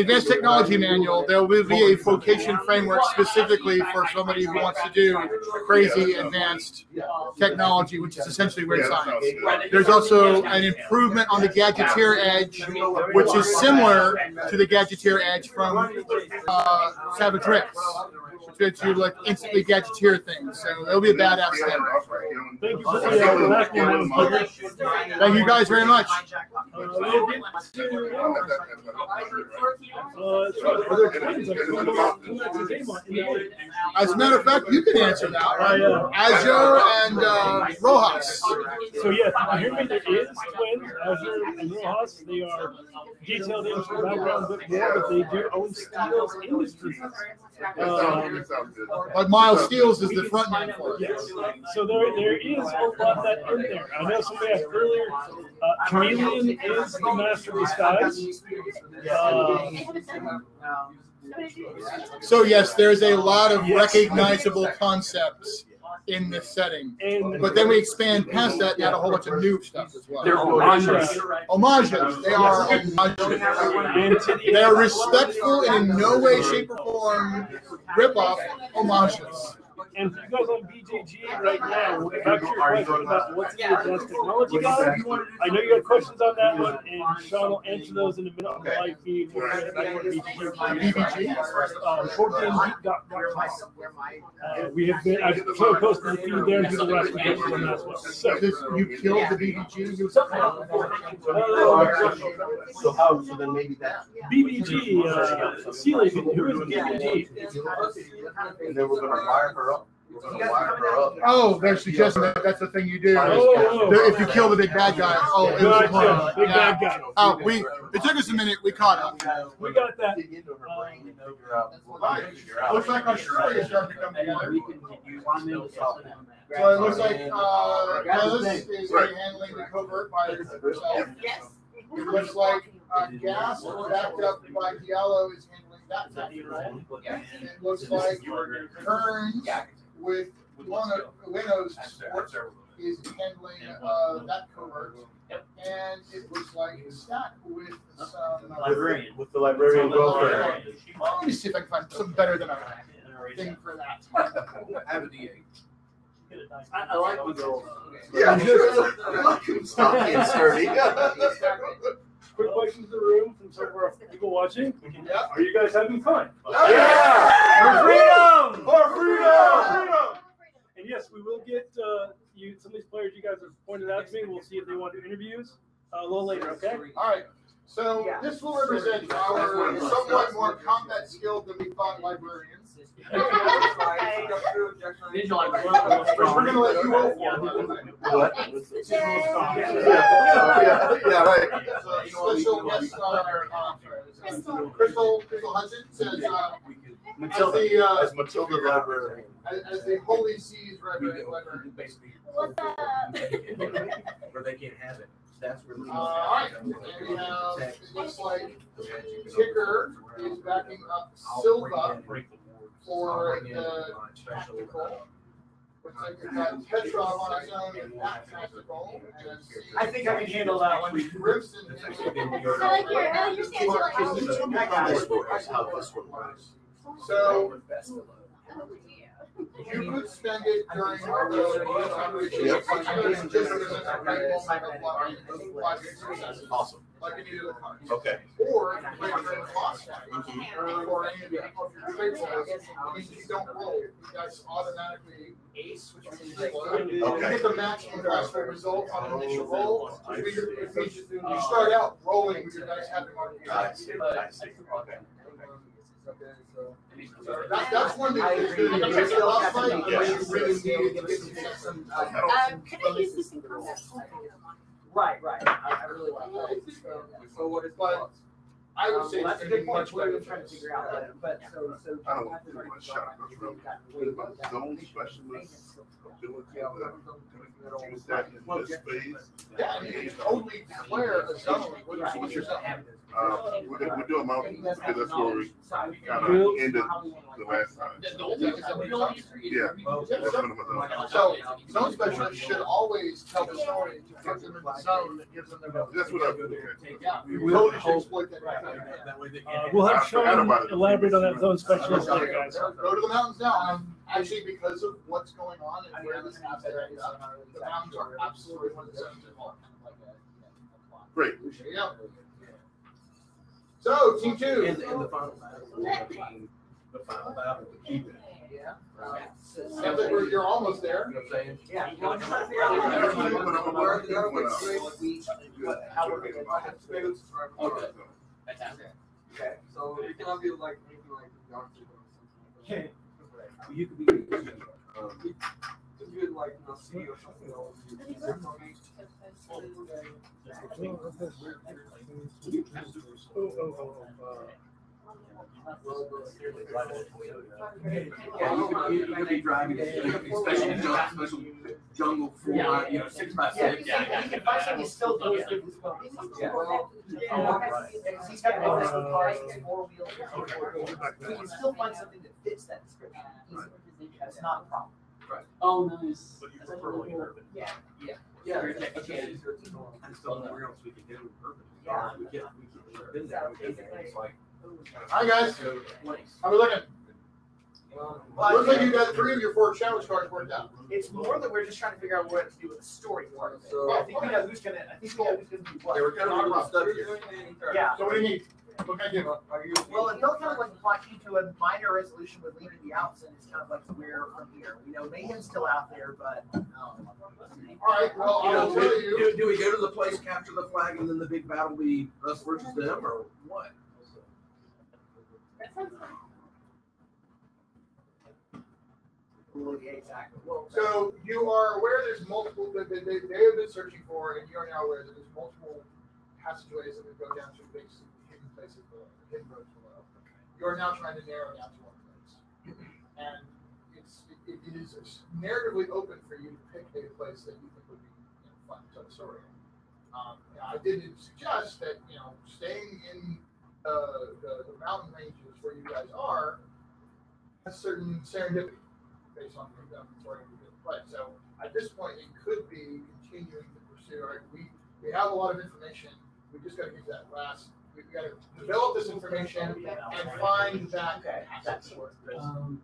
advanced technology manual, there will be a vocation framework specifically for somebody who wants to do crazy advanced technology, which is essentially weird science. There's also an improvement on the Gadgeteer Edge, which is similar to the Gadgeteer Edge from Savage Rifts, to like instantly Gadgeteer things. So it'll be a badass thing. Thank you for Thank you guys very much. As a matter of fact, you can answer that, right? Azure and Rojas. So yes, here there is twins, Azure and Rojas. They are detailed into the background a bit more, but they do own Steels Industries. But Miles Steels is the front man for it. Yes. So there is a lot of that in there. I know somebody asked earlier, Chameleon is the master of disguise. So yes, there's a lot of recognizable concepts in this setting. But then we expand past that and add a whole bunch of new stuff as well. They're homages. Homages. They are homages. They are respectful and in no way, shape, or form rip-off homages. And for you guys on BJG right now, we'll get back to your question about what's the advanced technology guide. I know you have questions on that one, and Sean will answer those in a minute on the live feed. We'll get back on BBG. We have been, I've posted the feed there and do the rest of the questions on that as well. So you killed the BBG? So then maybe that. BBG, Celia, who is BBG? And then we're going to wire her up. Oh, they're suggesting that that's the thing you do. If you kill the big bad guy. Oh, it was fun. Big bad guy. Oh, it took us a minute. We caught up. We got that. Looks like our Shirley is starting to come together. So it looks like Alice is handling the covert by herself. Yes. It looks like Gas, backed up by Diallo, is handling that section. It looks like Kearns with Lino's support is handling that covert. And it looks like Stack with some librarian. With the librarian welfare. Well, let me see if I can find something better than a thing for that. I have a D8. I like the girl. Yeah, stop being sturdy. Quick questions in the room from some of our people watching. Yeah. Are you guys having fun? Yeah! For freedom! For freedom! And yes, we will get you some of these players you guys have pointed out to me. We'll see if they want to do interviews a little later, okay? All right. So this will represent our somewhat more combat skilled than we thought librarians. We're going to let you roll for What? Yeah, right. Special guest star, Crystal Hudson says, As Matilda librarian. As the Holy Seas librarian. What's up? Where they can't have it. That's where the all right. And we have, it looks like Ticker is backing up Silva for the tactical. Looks like we've got Petrov on his own in that tactical. I think I can handle that one. Grimson I like your stance. How this one works. So you could spend it during the Awesome. like any of the cards. Okay. Or if you play during the boss fight, or any of the trade sales, it means you don't roll. You guys automatically ace, which means you get the maximum possible result on an initial roll. Which means you start out rolling with your dice having on your dice. I see. Okay. That's one thing that's good. You get the boss fight, unless you really need it to get some. Can I use this in combat? Right. I really like that. So what is But I would say that's it's a gonna good be point. much What better. we're trying to figure out. But so I don't want to do much shot. That's real. But zone specialist ability to use that in this phase. Yeah, I mean, you can only declare a zone. What's your zone? We're doing mountains because that's where we kind of ended the last time. The only ability is Yeah, that's one of my zones. So zone specialists should always tell the story to put them in the zone that gives them their. That's what I'm looking at. Yeah, we totally should exploit that. We'll have Sean elaborate on that zone specialist later, guys. Go to the mountains now. Actually, because of what's going on and where this is set up, the mountains are absolutely one of the zones involved. Great. There you go. So, team two. In the final battle, the final battle to keep it. Yeah. Sounds like you're almost there. You know what I'm saying? Yeah. Well, I'm trying to figure out how we're going to. Okay. Fantastic. Okay, so it cannot be like anything like Dark Souls or something. You could be. Could be like Nasi or something else. Yeah, you could be driving, especially special jungle for, 6x6. You can find something still doing it. Yeah. He's got motors with cars, he's four wheels. We can still find something that fits that description. That's not a problem. Oh, nice. But you prefer like urban. Yeah. Yeah, Very it's technical. easier to know. I just don't know where else we can do urban. Yeah. We can't been there. It's like. Hi, guys. So, How we looking? Well, Looks like you got 3 of your 4 challenge cards worked out. it's more that we're just trying to figure out what to do with the story part of it. So- I think we know who's gonna. I think we know who's gonna do what. They were kind of Not a doing problem. stuff You're here. doing any turn. Yeah. So what do you need? What can I do? Are you? Well, it felt kind of like the plot came to a minor resolution with leaving the Alps, and it's kind of like where from here. We know Mayhem's still out there, but. All right, well, I'll tell you. Do we go to the place, capture the flag, and then the big battle be us versus them, or what? That sounds fun. Yeah, exactly. Well, So you are aware there's multiple, they have been searching for, and you are now aware that there's multiple passageways that would go down to base hidden places below, hidden roads below. You are now trying to narrow down to one place. And it is narratively open for you to pick a place that you think would be fun to tell the story in. I did suggest that, staying in the mountain ranges where you guys are has certain serendipity based on them where you get play. So at this point, it could be continuing to pursue. All right, we have a lot of information. We just got to get that last. We've got to develop this information and find that. that's sort of.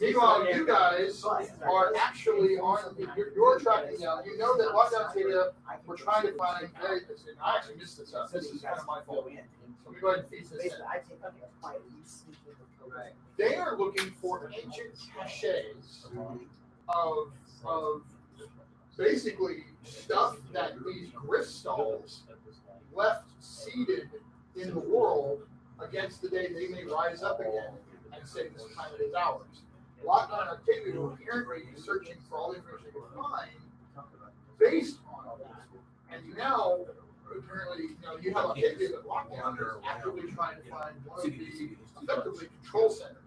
Meanwhile, you guys are actually on. You're tracking down. You know that lockdown data. We're trying to find. I actually missed this up. This is kind of my fault. Let me go ahead and feed this in. They are looking for ancient caches of basically stuff that these grift stalls left seeded in the world against the day they may rise up again and say this time it is ours. Lockdown activity will apparently be searching for all the information they can find based on that. And now, apparently, you have activity that Lockdown is actively trying to find one of the effectively control centers.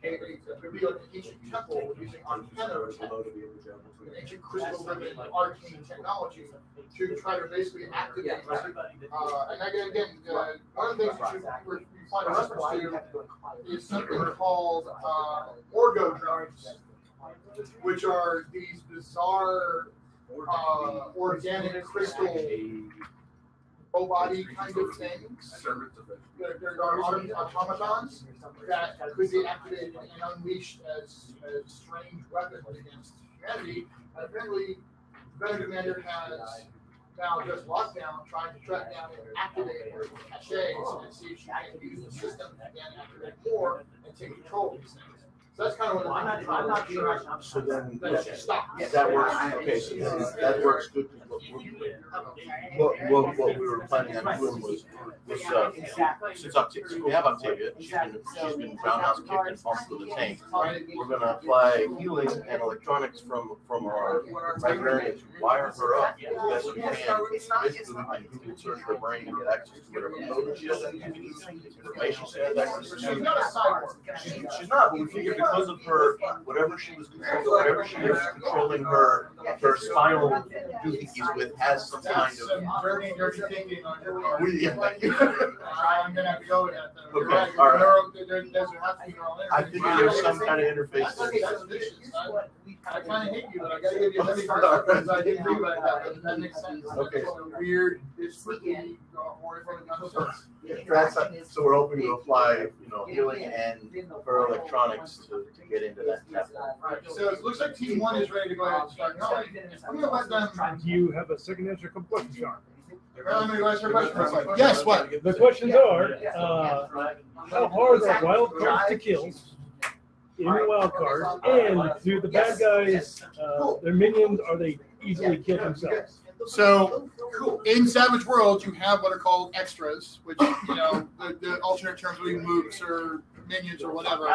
It would be like an ancient temple using arcana, an ancient crystal-driven arcane technology to try to basically activate. And again, one of the things you find a reference to is something called orgo drones, which are these bizarre organic crystal robot-y kind of things. There are automatons that could be activated and unleashed as strange weapons against humanity. And apparently, Venom Commander has now just locked down, trying to track down and activate her caches and see if she can use the system to again activate more and take control of these things. So that's kind of what I'm not sure. So then, That she stopped. that works, okay, so then that works good. What we were planning on doing was since we have Octavia, she's been roundhouse kicked and bumped with a tank. We're gonna apply healing and electronics from our librarian to wire her up as we can. Basically, we can Google search her brain and get access to whatever code she has, information she has access to. She's not a cyborg. She's not, but we figured because of her, whatever she was controlling her spinal doohickeys with has some kind of. Dirty thinking on your part. I'm gonna have to go with that though. Okay, all right. I think there's some kind of interface. I kind of hate you, but I gotta give you a heavy part because I didn't think about that, but that makes sense. Okay. Weird, it's freaking more for the So we're hoping to apply, healing and her electronics to get into that. Right, so it looks like team 1 is ready to go ahead and start going. I'm gonna let them. Do you have a second answer question, Sean? I'm gonna ask her question. Yes, what? The questions are, how hard are wild cards to kill in the wild cards, and do the bad guys, their minions, are they easily kill themselves? So, in Savage Worlds, you have what are called extras, which, the alternate terms would be mooks or minions or whatever.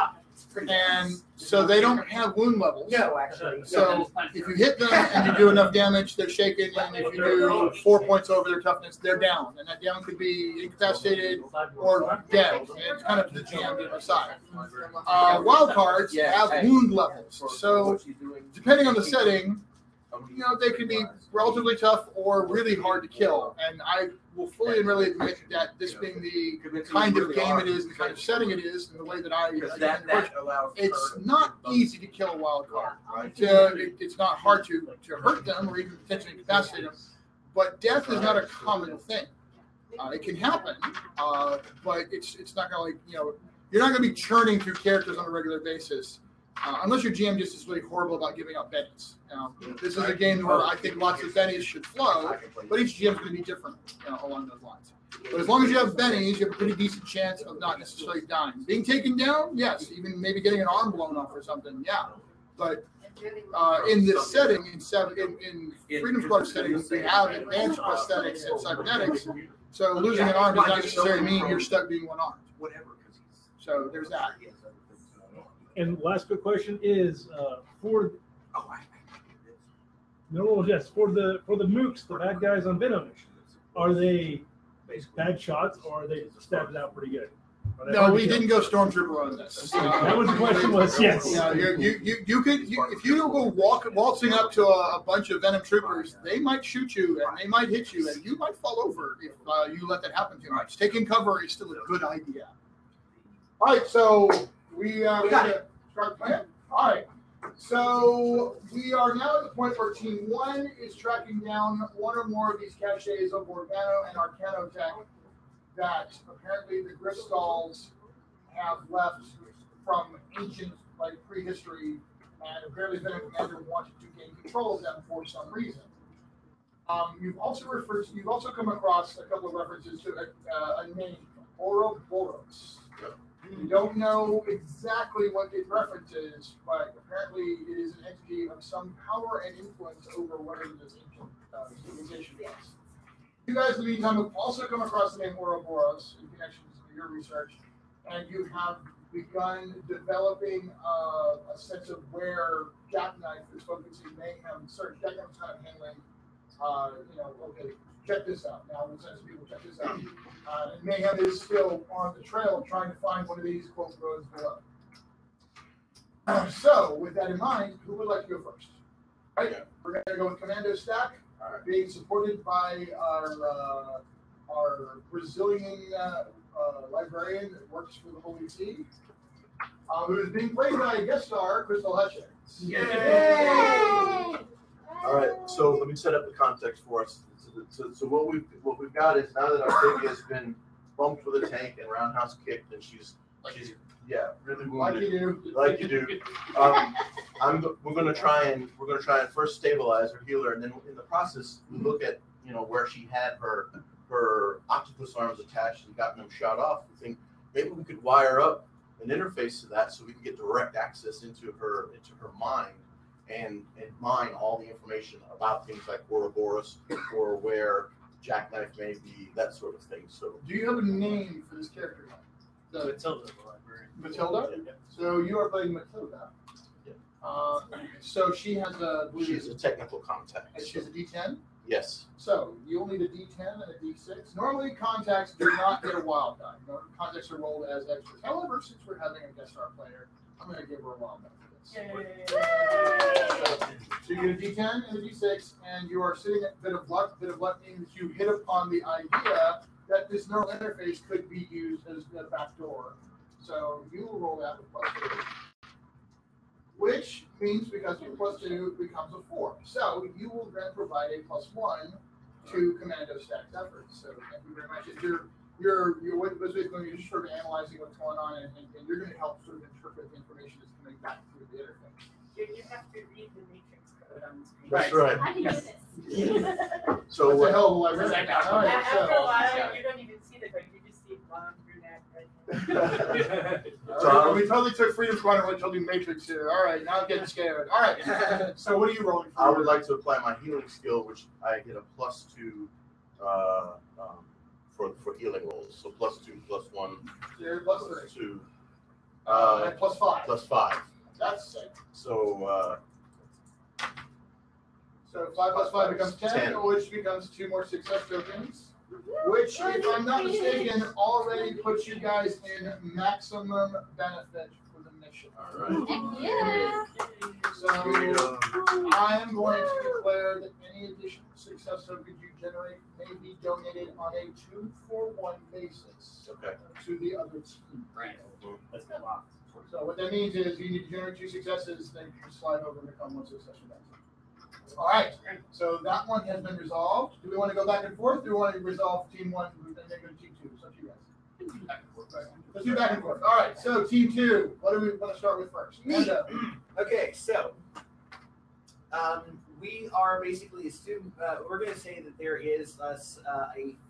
And so they don't have wound levels. No, actually. So if you hit them and you do enough damage, they're shaken. And if you do 4 points over their toughness, they're down. And that down could be incapacitated or dead. And it's kind of to the GM to decide. Wild cards have wound levels. So depending on the setting, they could be relatively tough or really hard to kill. And I will fully and really admit that this being the kind of game it is, the kind of setting it is, and the way that it's not easy to kill a wild card. It's not hard to hurt them or even potentially incapacitate them, but death is not a common thing. It can happen, but it's not going to you're not going to be churning through characters on a regular basis. Unless your GM just is really horrible about giving out bennies. This is a game where I think lots of bennies should flow, but each GM is going to be different along those lines. But as long as you have bennies, you have a pretty decent chance of not necessarily dying. Being taken down, yes. Even maybe getting an arm blown off or something, yeah. But in this setting, in Freedom Squadron settings, we have advanced prosthetics and cybernetics. So losing an arm does not necessarily mean you're stuck being one-armed. So there's that. And last quick question is for the mooks, the bad guys on Venom, are they bad shots or are they stabbed out pretty good? No, we didn't go Stormtrooper on this. That was the question. Was yes. You could if you go waltzing up to a bunch of Venom troopers, they might shoot you and they might hit you and you might fall over if you let that happen too much. Taking cover is still a good idea. All right, so we got it. Start playing. All right. So we are now at the point where Team 1 is tracking down one or more of these caches of Organo and Arcano tech that apparently the Grifstalls have left from ancient, prehistory, and apparently Venom Commander wanted to gain control of them for some reason. You've also come across a couple of references to a name, Ouroboros. You don't know exactly what it references, but apparently it is an entity of some power and influence over whatever this ancient civilization was. You guys, in the meantime, have also come across the name Ouroboros in connection to your research, and you have begun developing a sense of where Jackknife is focusing mayhem. Jackknife is kind of handling, okay, check this out. Now, we'll send some people check this out. And Mayhem is still on the trail trying to find one of these quote roads below. So, with that in mind, who would like to go first? Right? Yeah. We're going to go with Commando Stack, being supported by our Brazilian librarian that works for the Holy See, who is being played by a guest star, Crystal Hutchins. Yay! All right, so let me set up the context for us. So what we've got is now that Octavia has been bumped with a tank and roundhouse kicked, and she's really wounded. Like you do. We're gonna try and first stabilize her, heal her, and then in the process we look at where she had her octopus arms attached and gotten them shot off. We think maybe we could wire up an interface to that, so we can get direct access into her mind and mine all the information about things like Ouroboros or where Jackknife may be, that sort of thing. So, do you have a name for this character? Matilda, the librarian. Matilda? Yeah. So you are playing Matilda. So she has a. She's a technical contact. And she's a D10? Yes. So you'll need a D10 and a D6. Normally, contacts do not get a wild die. Contacts are rolled as extras. However, since we're having a guest star player, I'm going to give her a wild die for this. So you get a D10 and a D6, and you are sitting at a bit of luck. Bit of luck means you hit upon the idea that this neural interface could be used as a backdoor. So you will roll that with +2. Which means because your +2 becomes a 4. So you will then provide a +1 to Commando Stack's efforts. So thank you very much. What basically you're just sort of analyzing what's going on, and you're going to help sort of interpret the information that's coming back through the interface. You have to read the matrix code on the screen. That's right. I can do this. So That's a hell of a library. After a while, you don't even see the code. You just see blonde, brunette, right? We totally took Freedom Squadron and told you Matrix here. All right, now I'm getting scared. All right. So what are you rolling for? I would like to apply my healing skill, which I get a +2 for healing rolls. So +2, +1. You're +3. +2. And +5. +5. That's sick. So. So 5 + 5 becomes 10, which becomes 2 more success tokens. Which, if I'm not mistaken, already puts you guys in maximum benefit for the mission. All right. Yeah. So I am going to declare that any additional success tokens you generate may be donated on a 2-for-1 basis to the other team. Right. That's a lot. So what that means is you need to generate 2 successes, then you slide over and become 1 success from that. All right, so that one has been resolved. Do we want to go back and forth? Do we want to resolve team 1 and then go to team 2? It's up to you guys. Let's do back and forth. All right, so team 2, what do we want to start with first? Okay, so we are basically we're going to say that there is a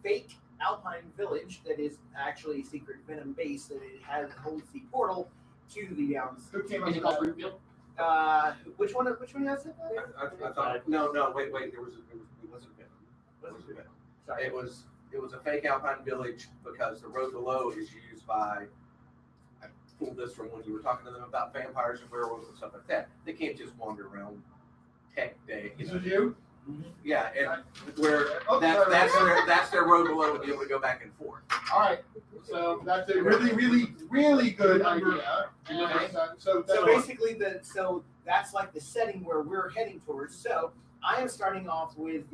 fake alpine village that is actually a secret venom base that it holds the portal to the downs. Who came up Is it with called that? Brookfield? Which one has it? I thought no, wait. It wasn't Venom. Sorry. It was a fake Alpine village because the road below is used by. I pulled this from when you were talking to them about vampires and werewolves and stuff like that. They can't just wander around tech day. This is you? Yeah, and where that's their road below to be able to go back and forth. All right, so that's a really good idea. Okay. So basically, that's like the setting where we're heading towards. So I am starting off with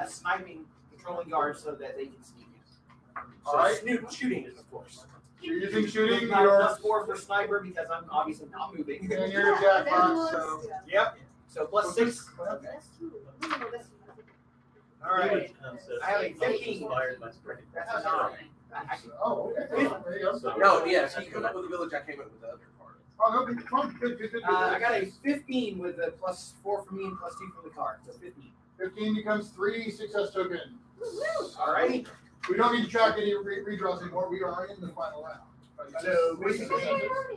sniping patrolling guards so that they can sneak in. All right. Shooting is of course. You're using shooting. Not You're +4 for sniper because I'm obviously not moving. and you're a jackpot. So Yep. So +6. That's true. No, that's All right. I have a 15. Inspired by spring. That's a 9. oh, okay. There you go. No, yeah. So you come up with the village. I came up with the other part. Oh, no, good. I got a 15 with a +4 for me and +2 for the card. So 15. 15 becomes 3 success tokens. All right. We don't need to track any redraws anymore. We are in the final round. So basically,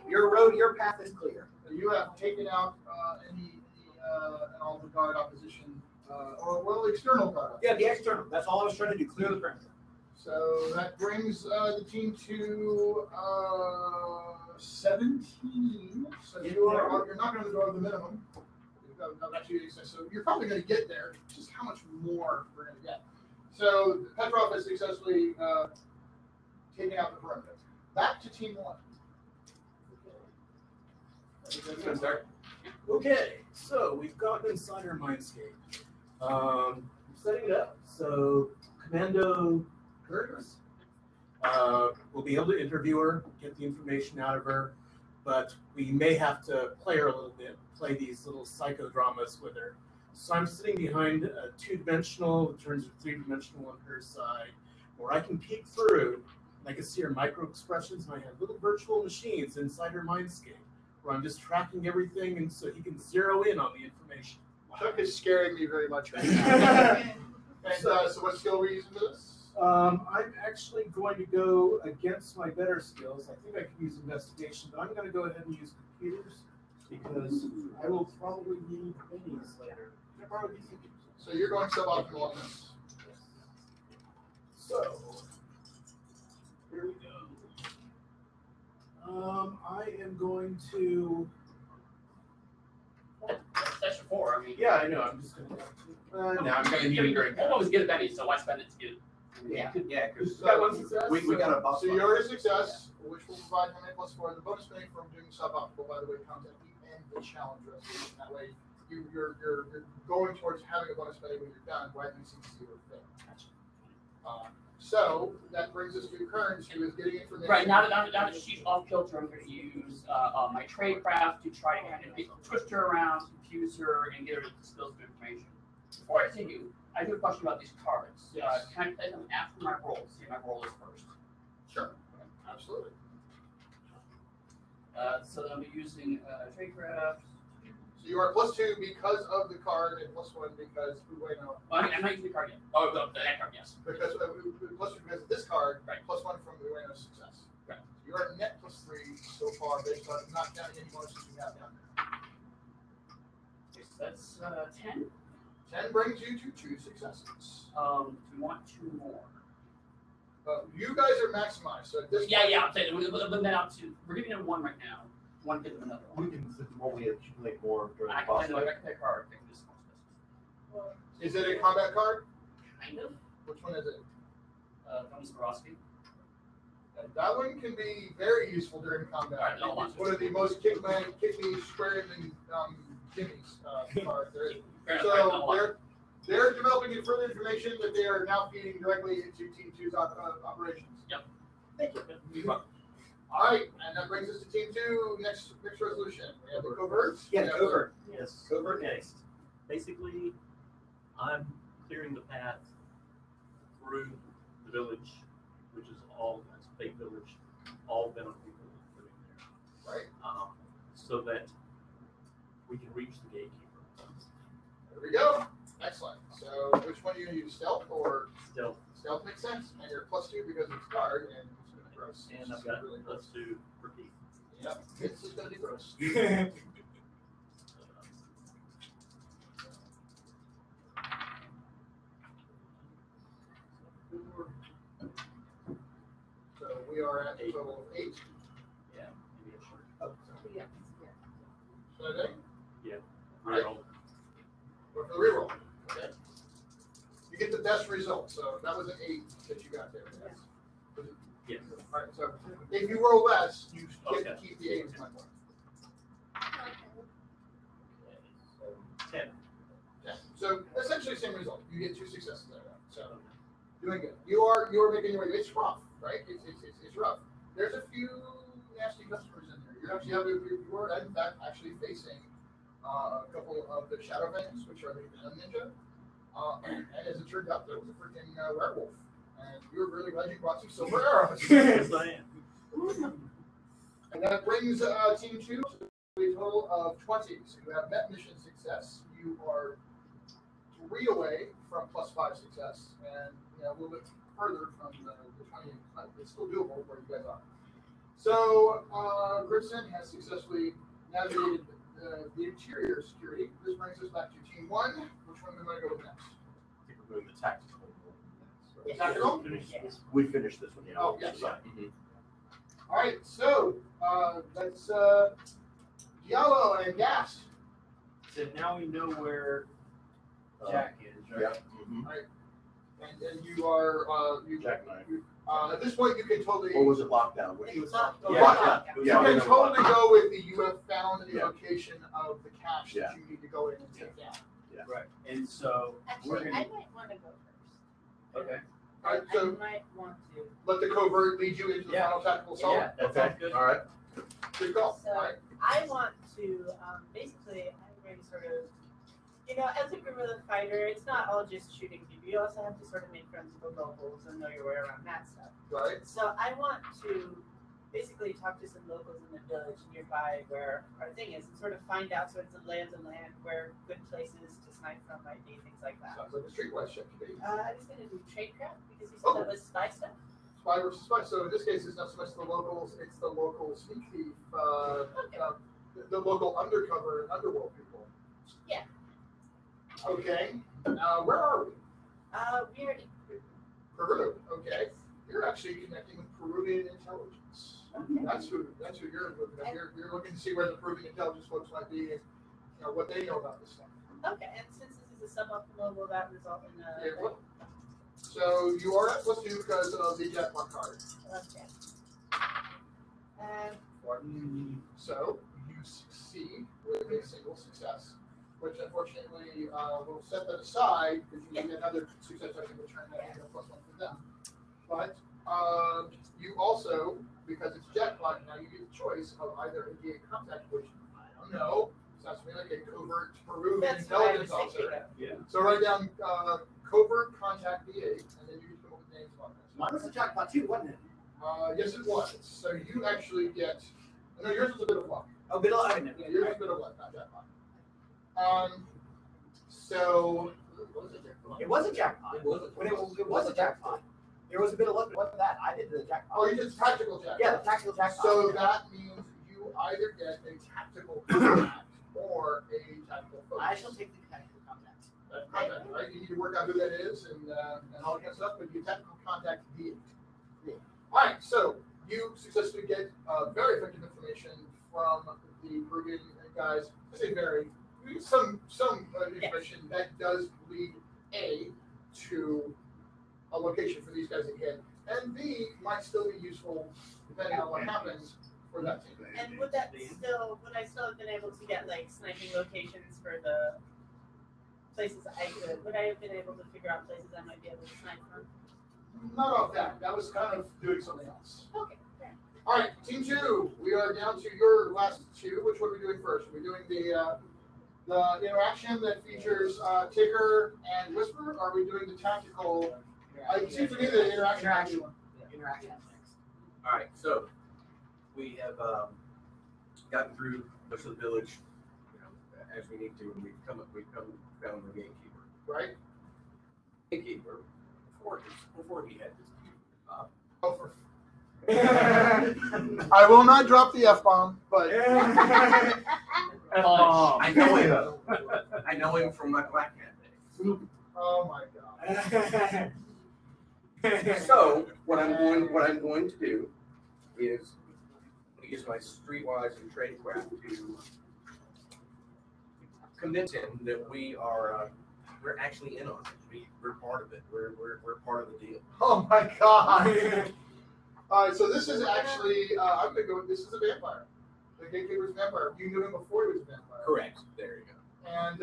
your path is clear. You have taken out all the guard opposition, or external guard. Yeah, the external. That's all I was trying to do. Clear the perimeter. So that brings the team to 17. So you're knocking on the door of the minimum. So you're probably going to get there. Just how much more we're going to get. So Petrov has successfully taken out the perimeter. Back to team 1. Okay, so we've gotten inside our mindscape. Setting it up. So Commando Curtis will be able to interview her, get the information out of her, but we may have to play her a little bit, play these little psychodramas with her. So I'm sitting behind a 2-dimensional, it turns to 3-dimensional on her side, where I can peek through, and I can see her micro expressions, and I have little virtual machines inside her mindscape, where I'm just tracking everything, and so he can zero in on the information. Chuck is scaring me very much right now. And so what skill are we using for this? I'm actually going to go against my better skills. I think I could use investigation, but I'm going to go ahead and use computers because I will probably need minis later. Can I borrow these computers? So you're going suboptimal on this. So here we go. I am going to. That's your 4. I mean, Yeah, I know. I'm just going to. No, I'm going to need a drink. We'll always get a penny, so why spend it to get it? Yeah, because got one success. We got a boss. So you're a success, which will provide an +4. The bonus penny from doing suboptimal, by the way, comes at the end of the challenge resolution. That way, you're going towards having a bonus penny when you're done, rather than CC or fail. So that brings us to Kearns, who is getting information. Right, now that she's off kilter, I'm going to use my tradecraft to try to kind of twist her around, confuse her, and get her to dispel some information. Before I continue, I have a question about these cards. Yes. Can I play them after my roll? See, my roll is first. Sure, absolutely. So then I'll be using tradecraft. So you are +2 because of the card, and +1 because wait, no. Well, I'm not using the card yet. Oh, the hand card, yes. Because +2 because of this card, right. +1 from the Ueno's success. Right. So you are net +3 so far based on not counting any bonuses you have down there. Okay, so that's 10. 10 brings you to 2 successes. We want 2 more. You guys are maximized, so at this Yeah, point, yeah. I'm saying we're limit out to. We're giving them 1 right now. 1 gives them another We 1. can only accumulate more during I the boss can fight. pick a card. Pick this one. Is it a combat card? Kind of. Which one is it? From Swarovski. That one can be very useful during combat. Alright, no, It's one of the most kick me, square and gimmies cards there is. So they're developing further information that they are now feeding directly into Team 2's operations. Yep. Thank you. All right, and that brings us to Team 2. Next resolution. We have the covert. Yeah, covert. Yes. Covert next. Basically, I'm clearing the path through the village, which is all it's a fake village, all Venom people living there. Right. So that we can reach the gatekeeper. There we go. Excellent. So which one are you going to use, stealth or? Stealth. Stealth makes sense. And you're +2 because it's guard, and it's going to be gross. And I've got really plus 2 for Keith. Yep. This is going to be gross. So we are at a total of 8. Yeah, maybe a short. Oh, Yeah. should I do? Yeah. Right. Reroll. Or for the reroll. Okay. You get the best result. So that was an 8 that you got there. Yes. Was it? Yes. All right. So if you roll less, you get to Okay. keep the 8 as my point. So 10. Yeah. So essentially same result. You get 2 successes there. So doing good. You are making your way. It's rough, right? It's rough. There's a few nasty customers in there. You are in fact actually facing a couple of the shadow veins, which are the Venom Ninja. And as it turned out, there was a freaking werewolf. And we were really glad you brought some silver arrows. Yes, I am. And that brings Team 2 to a total of 20. So you have met mission success. You are 3 away from +5 success, and a little bit further from the 20. It's still doable where you guys are. So Grimson has successfully navigated the interior security. This brings us back to Team 1. Which one am I going to go with next? I think we're doing the tactical. Tactical? We finished this one, yeah. Oh, yes. Yeah. All right, so that's Yellow and Gas. So now we know where Jack is, right? Yeah. Mm-hmm. Right. And you are Jack and at this point you can totally. Or was it lockdown? Which It's was lockdown. yeah. You can totally go with the you have found the Yeah. location of the cache Yeah. that you need to go in and take down. Yeah. Right. And so we're Actually, gonna. I might want to go first. Okay. All right, I so might want to. let the covert lead you into the Yeah. final tactical assault. Yeah, that sounds good. All right. Good call. So All right. I want to basically I'm going to sort of as a guerrilla fighter, it's not all just shooting people. You also have to sort of make friends with the locals and know your way around that stuff. Right. So I want to basically talk to some locals in the village nearby where our thing is, and sort of find out sort of the lay of the land, where good places to snipe from might be, things like that. Sounds like a streetwise check to me. I was gonna do tradecraft because you said that was spy stuff. Spy versus spy. So in this case, it's not so much the locals; it's the local sneak thief, the local undercover and underworld people. Yeah. Okay. Where are we? We are Peru. Okay. You're actually connecting with Peruvian intelligence. Okay. That's who you're looking at. You're looking to see where the Peruvian intelligence folks might be and what they know about this stuff. Okay, and since this is a suboptimal, will that result in a? Yeah, well, so you are at +2 because of the jackpot card. Okay. And So you succeed with a single success, which unfortunately will set that aside because you need another success I can return that into +1 for them. But you also, because it's jackpot, now you get the choice of either a DA contact, which I don't know, sounds to me like a covert Peruvian intelligence officer. Yeah. So write down covert contact DA, and then you can come up with names on this. Mine was a jackpot too, wasn't it? Yes, it was. So you actually get. No, yours was a bit of luck. Oh, bit of luck. Yeah, yours was a bit of luck, not jackpot. So. It was a jackpot. It was a jackpot. There was a bit of luck. What that? I did the jackpot. Oh, you did tactical jackpot. Yeah, the tactical jackpot. So that means you either get a tactical contact or a tactical focus. I shall take the tactical contact. Contact, right? You need to work out who that is and all that kind of stuff, but you tactical contact D8. All right, so you successfully get very effective information from the Peruvian guys. I say very, some information that does lead A to a location for these guys to get, and B might still be useful depending on what happens for that team. And would I still have been able to get like sniping locations for the places I could? Would I have been able to figure out places I might be able to snipe from? Not off that. That was kind of doing something else. Okay, fair. All right, team 2. We are down to your last 2. Which one are we doing first? Are we doing the interaction that features Ticker and Whisper? Or are we doing the tactical? It seems to me the interaction. Interaction. All right, so we have gotten through most of the village, as we need to, and we've found the gatekeeper. Right. Gatekeeper, before he had this. I will not drop the F-bomb, but I know him. I know him from my Black Hat days. Oh my god. So what I'm going to do is use my streetwise and tradecraft to convince him that we're actually in on it. We're part of it. We're part of the deal. Oh my god. All right, so this is actually I'm gonna go. This is a vampire. The gatekeeper's a vampire. You knew him before he was a vampire. Correct. There you go. And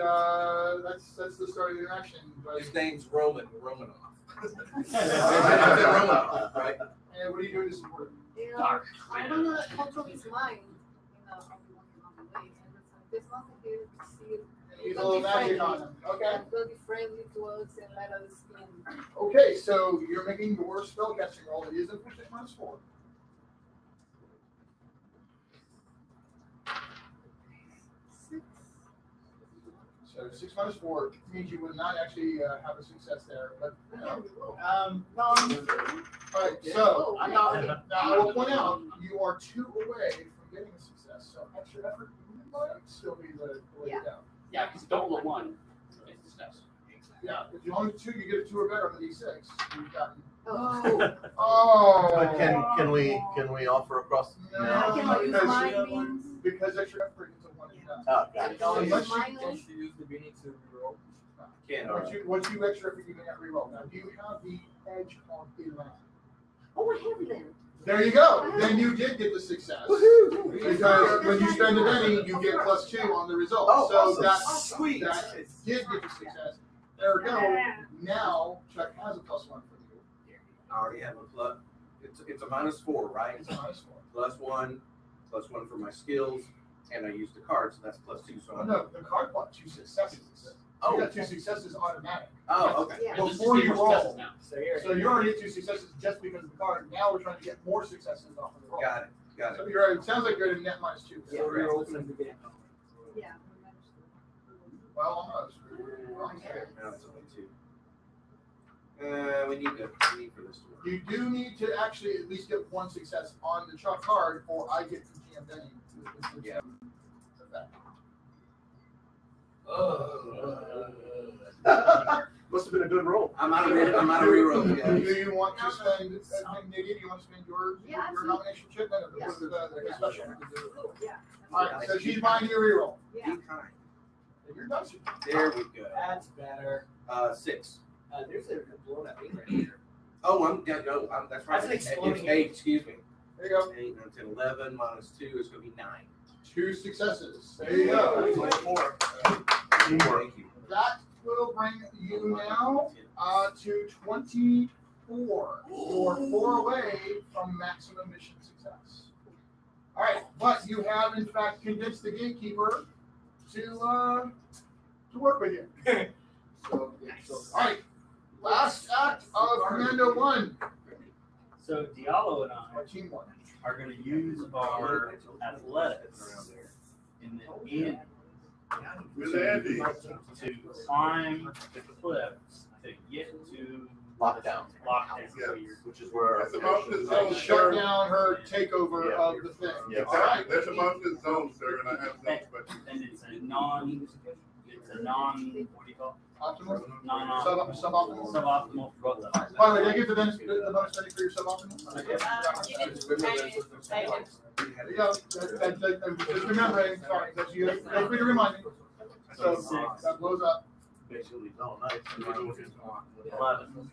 that's the start of the interaction. But his name's Romanoff. Romanoff, right? And what are you doing to support him? Yeah, I want to control his mind. On the way. And there's nothing here to see. Use a little magic on him. Okay. They'll be friendly to us and let us in. Okay, so you're making your spellcasting roll. It is a push -4. So 6 minus 4 means you would not actually have a success there, but no. No. All right, so now I will point out you are 2 away from getting a success. So extra effort might still be the way to go. Yeah, because double the 1 is success. Yeah, if you only 2, you get a 2 or better on the D6. You've gotten. Oh. Oh. But can we offer across? No, Can I use my means? because extra effort is a 1 and done. Oh, Can got I it. use minus? use the beanie to roll? Once you extra effort, you can reroll. Now, do you have the edge on the land? Oh, I have them. There you go. Then you did get the success. Because when you spend a penny, you get +2 on the result. Oh, so awesome. that Sweet. that did get the success. There we go. Now Chuck has a +1 for you. I already have a plus. It's a -4, right? It's a -4. +1 for my skills, and I used the card, so that's +2. So Oh, no, the card bought 2 successes. Oh. You got 2 successes automatic. Oh, okay. Yeah. Before you roll. Now. So you already get 2 successes just because of the card. Now we're trying to get more successes off of the roll. Got it. Got So it. you're, it sounds like you're at a net -2. Yeah, we're opening the game. Yeah. Well, almost. Now it's only 2. We need for this to work. You do need to actually at least get 1 success on the chalk card, or I get to GM Benny. Yeah. Must have been a good roll. I'm out of reroll. Yeah. Do you want to spend, Nikki, do you want to spend your nomination chip? No, Yeah. the special. Cool, yeah. All right, so she's buying you a reroll. Yeah. Be kind. And you're done. There we go. That's better. 6. There's a blown up ink right here. Oh, that's right. That's an exploding It's 8, excuse me. There you go. 8, 9, 10, 11 minus 2 is going to be 9. 2 successes. There you go. 24. Thank you. That will bring you now to 24. You're 4 away from maximum mission success. All right, but you have in fact convinced the gatekeeper to work with you. So, all right, last act of Commando 1. So Diallo and I Or Team 1. are going to use our athletics in the end With Andy. to climb the cliffs to get to Lockdown. Yeah. Which is where That's about the And zone, shut sir. down her takeover of the thing. Yeah. All right. That's about the zone, sir, and I have no questions. and it's a non what do you call Optimal? it? Non Suboptimal? suboptimal growth. By the way, did I get the bonus study for your suboptimal? You didn't, I did. There you go. Just remembering, sorry, that you feel free to remind me. So that blows up. Basically, no, nice. 11.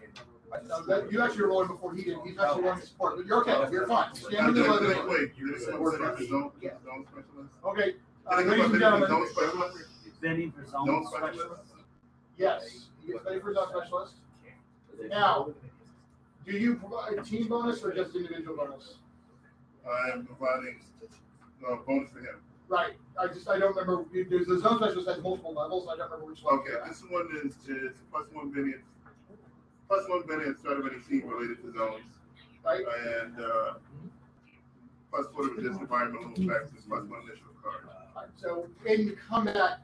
You actually were rolling before he did. He's actually rolling support, but you're okay. You're fine. Stand with the leather. Wait, you didn't say the zone specialist? Okay, Did ladies and gentlemen. Zone specialist? Benny for zone Zone specialist. specialist? Yes, he gets paid for his own specialist. Now, do you provide team bonus or just individual bonus? I am providing bonus for him. Right. I don't remember. There's the zone specialist has multiple levels. I don't remember which one. Okay, this one is +1 billion. +1 billion strategy team related to zones. Right. And plus whatever just environmental factors, +1 initial card. Right, so in combat,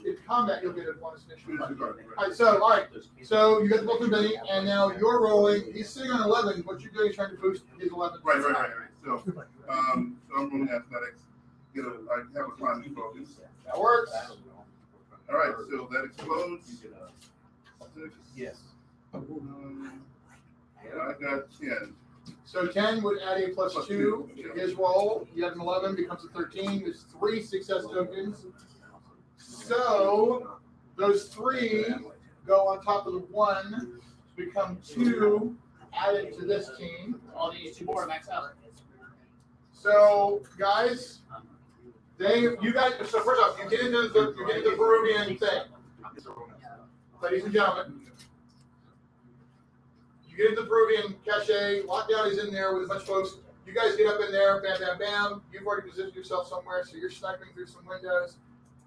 in combat, you'll get a bonus initiative. Initial card, All right. So you got the both of Benny, and now you're rolling. He's sitting on 11. What you're doing is trying to boost his 11. Right. So, so I'm rolling athletics. I have a climbing focus. That works. All right, so that explodes. Yes. I got 10. So 10 would add a +2 to his roll. You have an 11, becomes a 13. There's 3 success tokens. So those 3 go on top of the 1 to become 2 added to this team. All these 2 more max out. So guys, you guys. So first off, you get into the Peruvian thing, ladies and gentlemen. You get into the Peruvian cache. Lockdown is in there with a bunch of folks. You guys get up in there, bam, bam, bam. You've already positioned yourself somewhere, so you're sniping through some windows.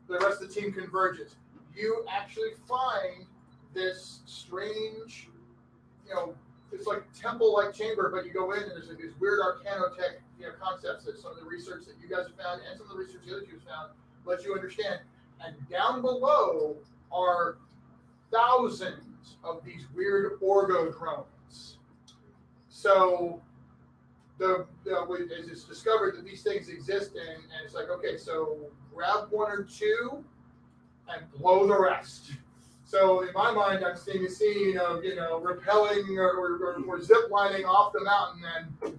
The rest of the team converges. You actually find this strange, it's like temple-like chamber, but you go in and there's like these weird arcanotech, concepts that some of the research that you guys have found and some of the research the other two have found let you understand. And down below are thousands of these weird orgo drones. So it's discovered that these things exist, and it's like, okay, so grab 1 or 2 and blow the rest. So in my mind, I'm seeing a scene of, rappelling or zip lining off the mountain and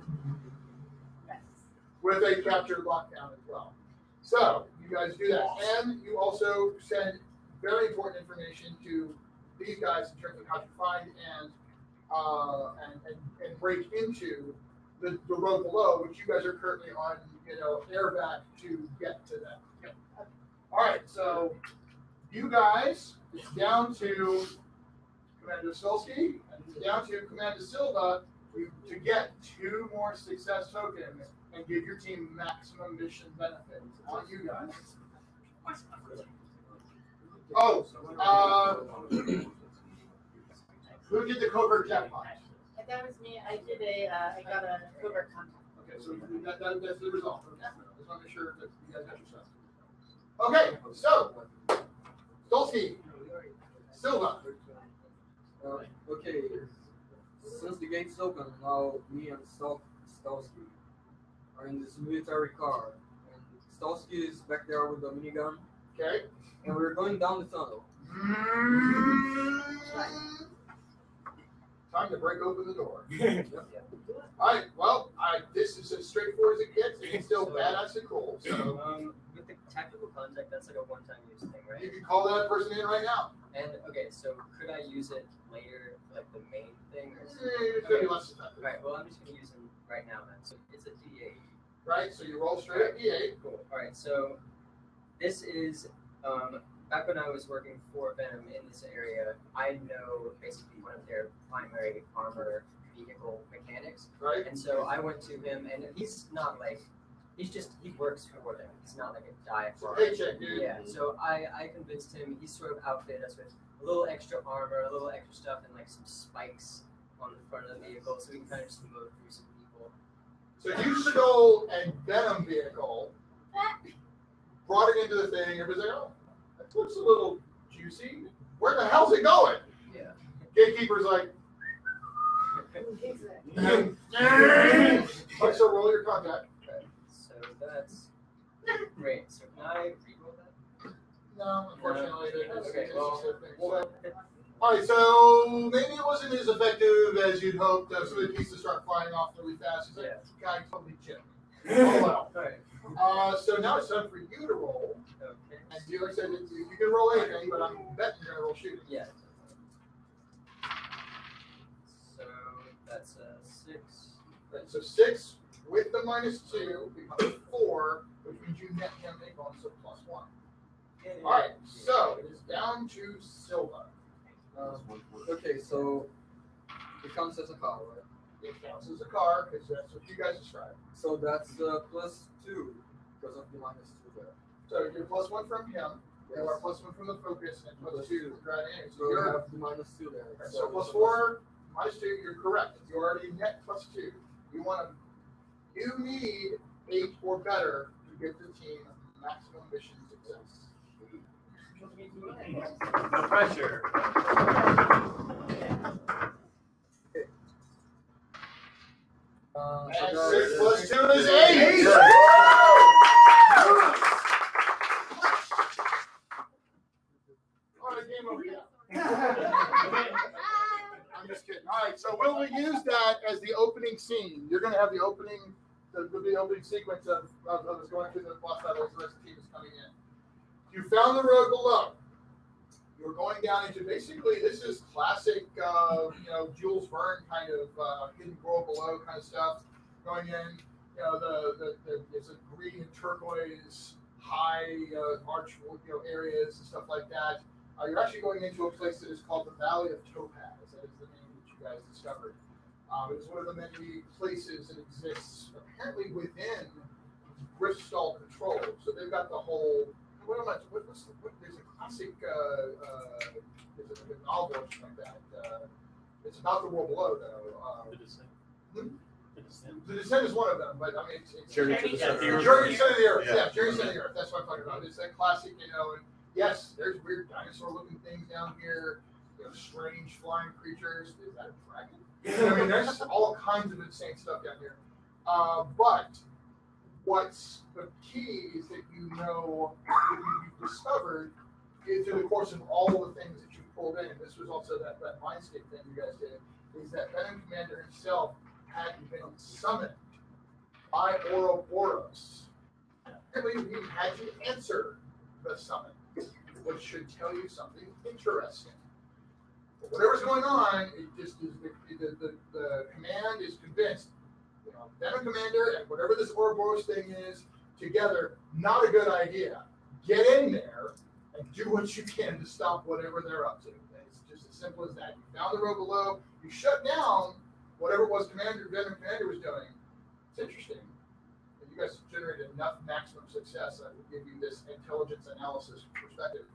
with a captured lockdown as well. So you guys do that. And you also send very important information to these guys in terms of how to find and break into the road below, which you guys are currently on, airback to get to them. Yep. All right, so you guys, it's down to Commander Silsky and it's down to Commander Silva to get 2 more success tokens and give your team maximum mission benefit on you guys. Oh, who did the covert jackpot? That was me. I did I got a covert contact. Okay, so that's the result. Okay. Just want to make sure that you guys got your stuff. Okay, so Stolsky, Silva. Okay, since the gate's open, now me and Stolsky are in this military car. And Stolsky is back there with the minigun. Okay. And we're going down the tunnel. Time to break open the door. All right, well, this is as straightforward as it gets, and it's still badass and cool. So, with the tactical contact, that's like a one-time use thing, right? you can call that person in right now. And okay, so could I use it later, like the main thing? Or It's going to be less effective. All right, well, I'm just going to use them right now then. So it's a D8. Right, so you roll straight up D8. Cool. All right, so this is back when I was working for Venom in this area. I know basically one of their primary armor vehicle mechanics. Right. And so I went to him, and he's not like he works for them. He's not like a diet for paycheck, dude. Yeah. So I convinced him. He sort of outfitted us with a little extra armor, a little extra stuff, and like some spikes on the front of the vehicle, so we can kind of just move through some people. So you stole a Venom vehicle, brought it into the thing, everybody's like, oh, that looks a little juicy. Where the hell's it going? Yeah. Gatekeeper's like, so roll your contact. Okay. So that's great. So can I re-roll that? No, unfortunately. Okay, well, all right, so maybe it wasn't as effective as you'd hoped. Some of the pieces start flying off really fast. He's like, guy, totally chipped. Oh, well. All right. So now it's time for you to roll. Okay. And you said you can roll anything, but I'm betting you're going to roll shooting. Yeah. So that's a 6. Right, so 6 with the -2 becomes 4, which means you net him a bonus of +1. All right, so it is down to Silva. Okay, so it counts as a car, right? It counts as a car because that's what you guys described. So that's +2 because of the -2 there. So you're +1 from him. You are +1 from the focus and +2 from driving in. So you have the -2 there. Right, so +4, -2. You're correct. You already net +2. You need 8 or better to give the team maximum mission success. No pressure. And 6 + 2 is 8. Game over here. I'm just kidding. All right, so we'll use that as the opening scene. You're going to have the opening sequence of us going through the boss battle as the rest of the team is coming in. You found the road below. You're going down into basically this is classic, Jules Verne kind of hidden world below kind of stuff. Going in, it's a green and turquoise high arch areas and stuff like that. You're actually going into a place that is called the Valley of Topaz. That is the name that you guys discovered. It was one of the many places that exists apparently within Griffstall control. So they've got the whole. There's a classic. There's a novel or something like that. It's about the world below, though. The Descent. The Descent is one of them, but I mean, it's Journey to the Center of the Earth. Journey to the Earth. Yeah. Yeah, Journey to the Earth. That's what I'm talking about. It's that classic, and yes, there's weird dinosaur-looking things down here. Strange flying creatures. Is that a dragon? I mean, there's all kinds of insane stuff down here. But what's the key is that you've discovered is through the course of all the things that you pulled in. This was also that Mindscape thing you guys did. Is that Venom Commander himself had been summoned by Ouroboros. Apparently, he had to answer the summon, which should tell you something interesting. But whatever's going on, it just is the command is convinced. Venom Commander and whatever this Ouroboros thing is together, not a good idea. Get in there and do what you can to stop whatever they're up to. It's just as simple as that. You found the road below. You shut down whatever it was Venom Commander was doing. It's interesting. If you guys generated enough maximum success, I will give you this intelligence analysis perspective.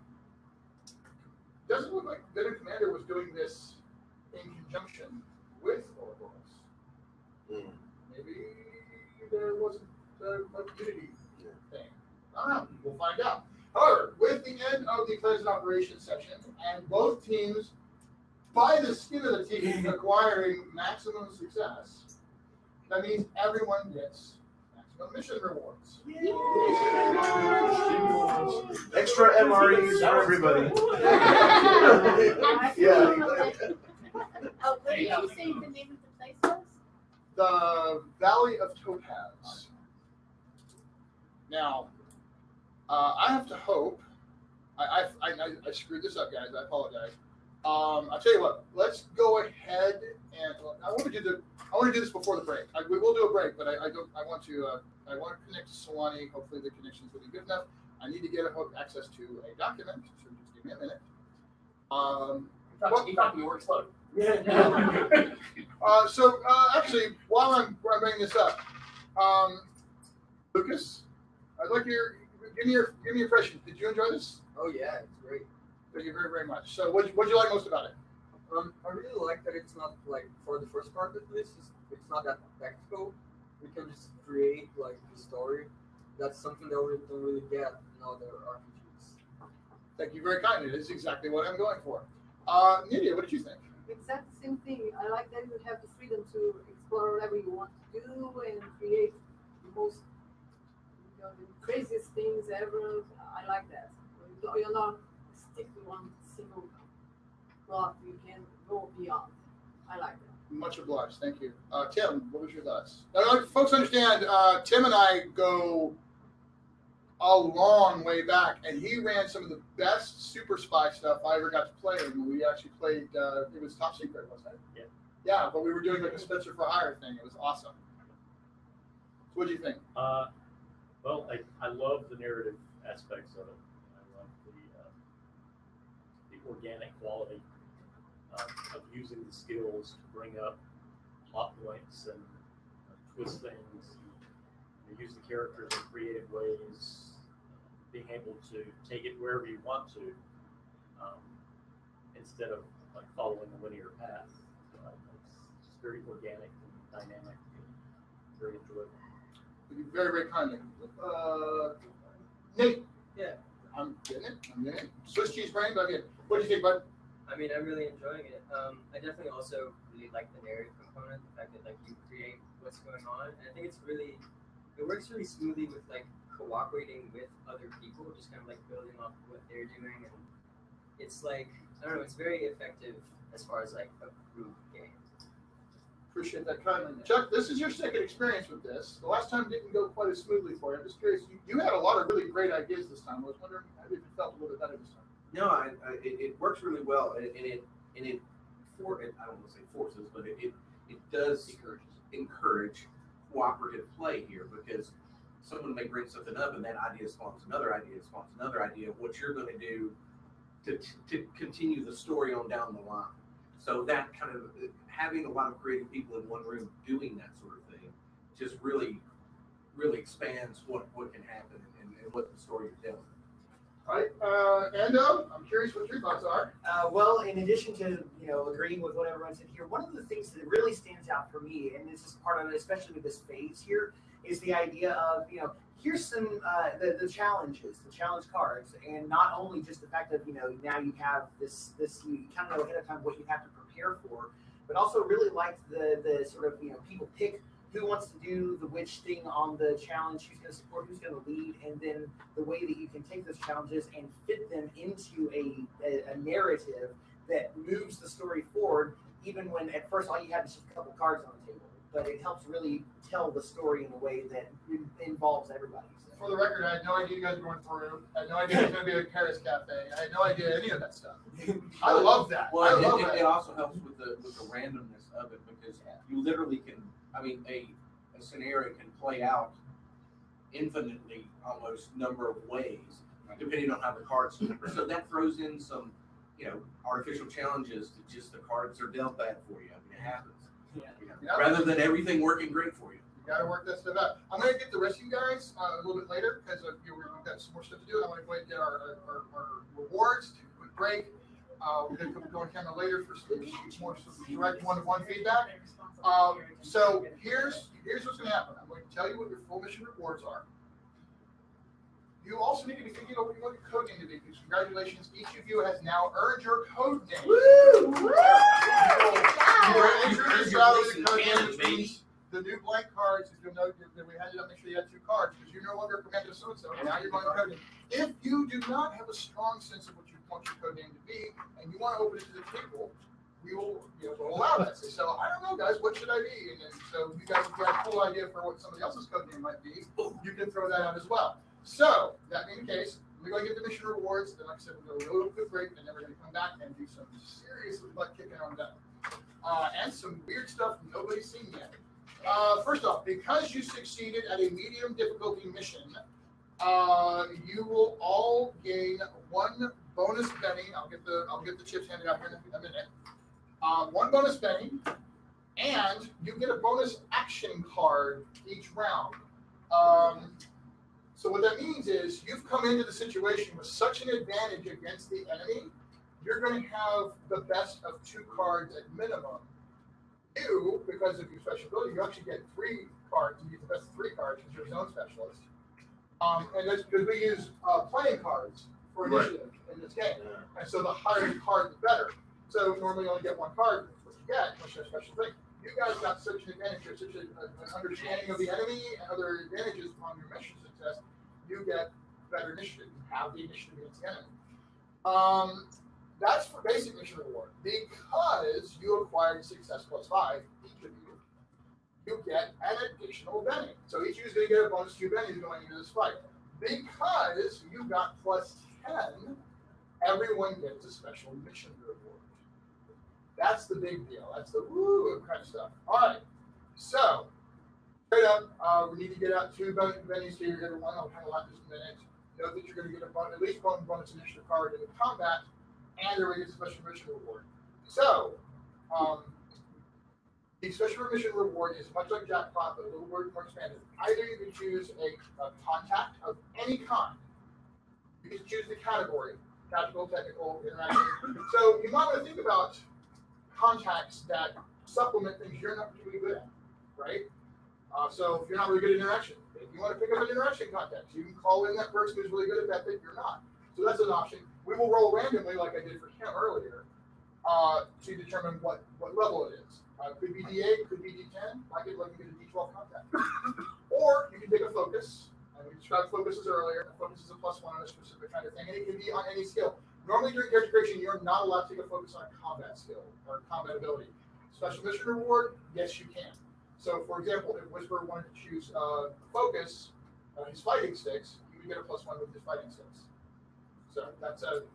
doesn't look like Venom Commander was doing this in conjunction with Ouroboros. Maybe there wasn't a community thing. I don't know. We'll find out. However, with the end of the Pleasant Operations section, and both teams, by the skin of the teeth, acquiring maximum success, that means everyone gets maximum mission rewards. Extra MREs for everybody. Yeah. Oh, what did you say the name of the place was? The Valley of Topaz. Now, I have to hope. I screwed this up, guys. I apologize. I'll tell you what. Let's go ahead and I want to do this before the break. We will do a break, but I want to connect to Solani. Hopefully, the connections will be good enough. I need to get access to a document. So just give me a minute. You thought you were slow. So actually, while I'm bringing this up, Lucas, I'd like give me your impression. Did you enjoy this? Oh yeah, it's great. Thank you very, very much. So what'd you like most about it? I really like that it's not like, for the first part of this, it's not that tactical. We can just create like the story. That's something that we don't really get in other RPGs. Thank you very kindly. This is exactly what I'm going for. Nydia, what did you think? Exactly the same thing. I like that you have the freedom to explore whatever you want to do and create the most, the craziest things ever. I like that. You're not stick to one single plot. You can go beyond. I like that. Much obliged. Thank you. Tim, what was your thoughts? Now, folks understand, Tim and I go a long way back, and he ran some of the best Super Spy stuff I ever got to play. And we actually played, it was Top Secret, wasn't it? Yeah. Yeah, but we were doing like a Spencer for Hire thing. It was awesome. So what do you think? Well, I love the narrative aspects of it. I love the organic quality of using the skills to bring up plot points and twist things. You use the characters in creative ways, being able to take it wherever you want to, instead of like following a linear path. It's just very organic and dynamic, and very enjoyable. Very, very kindly. Nate. Yeah. I'm getting it. Swiss cheese brain, but again, what do you think, bud? I mean, I'm really enjoying it. I definitely also really like the narrative component, the fact that like you create what's going on. And I think it works really smoothly with like cooperating with other people, just kind of like building off of what they're doing, and it's like, I don't know, it's very effective as far as like a group game. Appreciate that kindly. Chuck, this is your second experience with this. The last time didn't go quite as smoothly for you. I'm just curious. You had a lot of really great ideas this time. I was wondering if it felt a little bit better this time. No, it works really well, and it I don't want to say forces, but it does encourage cooperative play here, because someone may bring something up and that idea spawns another idea, what you're going to do to continue the story on down the line. So that kind of having a lot of creative people in one room doing that sort of thing just really expands what can happen and what the story you're telling. All right, Ando, I'm curious what your thoughts are. Well, in addition to agreeing with what everyone said here, one of the things that really stands out for me, and this is part of it, especially with this phase here, is the idea of here's some the challenges, the challenge cards, and not only just the fact that now you have this you kind of know ahead of time what you have to prepare for, but also really like the sort of people pick who wants to do the which thing on the challenge, who's going to support, who's going to lead, and then the way that you can take those challenges and fit them into a narrative that moves the story forward, even when at first all you have is just a couple cards on the table. But it helps really tell the story in a way that involves everybody. So. For the record, I had no idea you guys were going through. I had no idea it was going to be a Paris Cafe. I had no idea any of that stuff. I love that. Well, it also helps with the randomness of it, because you literally can. I mean, a scenario can play out infinitely, almost number of ways, depending on how the cards. So that throws in some, artificial challenges to just the cards are dealt bad for you. I mean, it happens. Rather than everything working great for you. You got to work that stuff out. I'm going to get the rest of you guys a little bit later, because we've got some more stuff to do. I want to go ahead and get our rewards, take a quick break. We're going to go on camera later for more direct one-to-one feedback. So here's what's going to happen. I'm going to tell you what your full mission rewards are. You also need to be thinking about what you want your code name to be, because congratulations, each of you has now earned your code name. Woo! You're introduced out of the code name, which means the new blank cards, if you'll note that we handed up, make sure you have 2 cards, because you're no longer Commando so-and-so, now you're going to code name. If you do not have a strong sense of what you want your code name to be, and you want to open it to the table, we will be able to allow that. So I don't know, guys, what should I be? And then, so you guys, if you have a cool idea for what somebody else's code name might be, you can throw that out as well. So that being the case, we're going to get the mission rewards. Then, like I said, we'll go a little quick break, and then we're going to come back and do some serious butt kicking on that, and some weird stuff nobody's seen yet. First off, because you succeeded at a medium difficulty mission, you will all gain 1 bonus penny. I'll get the chips handed out here in a minute. 1 bonus penny, and you get a bonus action card each round. So what that means is you've come into the situation with such an advantage against the enemy, you're going to have the best of 2 cards at minimum. You, because of your special ability, you actually get 3 cards. You get the best of 3 cards because you're a zone specialist. And that's because we use playing cards for initiative in this game. And so the higher the card, the better. So normally you only get 1 card, which you get, which is a special thing. You guys got such an advantage, such an understanding of the enemy and other advantages on your mission success, you get better initiative. You have the initiative against the enemy. That's for basic mission reward. Because you acquired success +5, each of you get an additional Benny. So each of you is going to get a bonus 2 bennies going into this fight. Because you got +10, everyone gets a special mission reward. That's the big deal. That's the woo kind of stuff. All right. So, straight up, we need to get out 2 bennies to everyone. I'll handle that in just a minute. Note that you're going to get at least 1 bonus initiative card in the combat, and everybody gets a special mission reward. So, the special mission reward is much like Jackpot, but a little more expanded. Either you can choose a contact of any kind. You can choose the category, tactical, technical, interaction. So you might want to think about contacts that supplement things you're not particularly good at, right? So if you're not really good at interaction, if you want to pick up an interaction contact, you can call in that person who's really good at that thing you're not. So that's an option. We will roll randomly, like I did for Kim earlier, to determine what level it is. Could be D8, could be D10, like you get a D12 contact. Or you can take a focus, and we described focuses earlier. A focus is a +1 on a specific kind of thing, and it can be on any skill. Normally during character creation, you're not allowed to take a focus on a combat skill or combat ability. Special mission reward, yes you can. So for example, if Whisper wanted to choose focus on his fighting sticks, he would get a +1 with his fighting sticks. So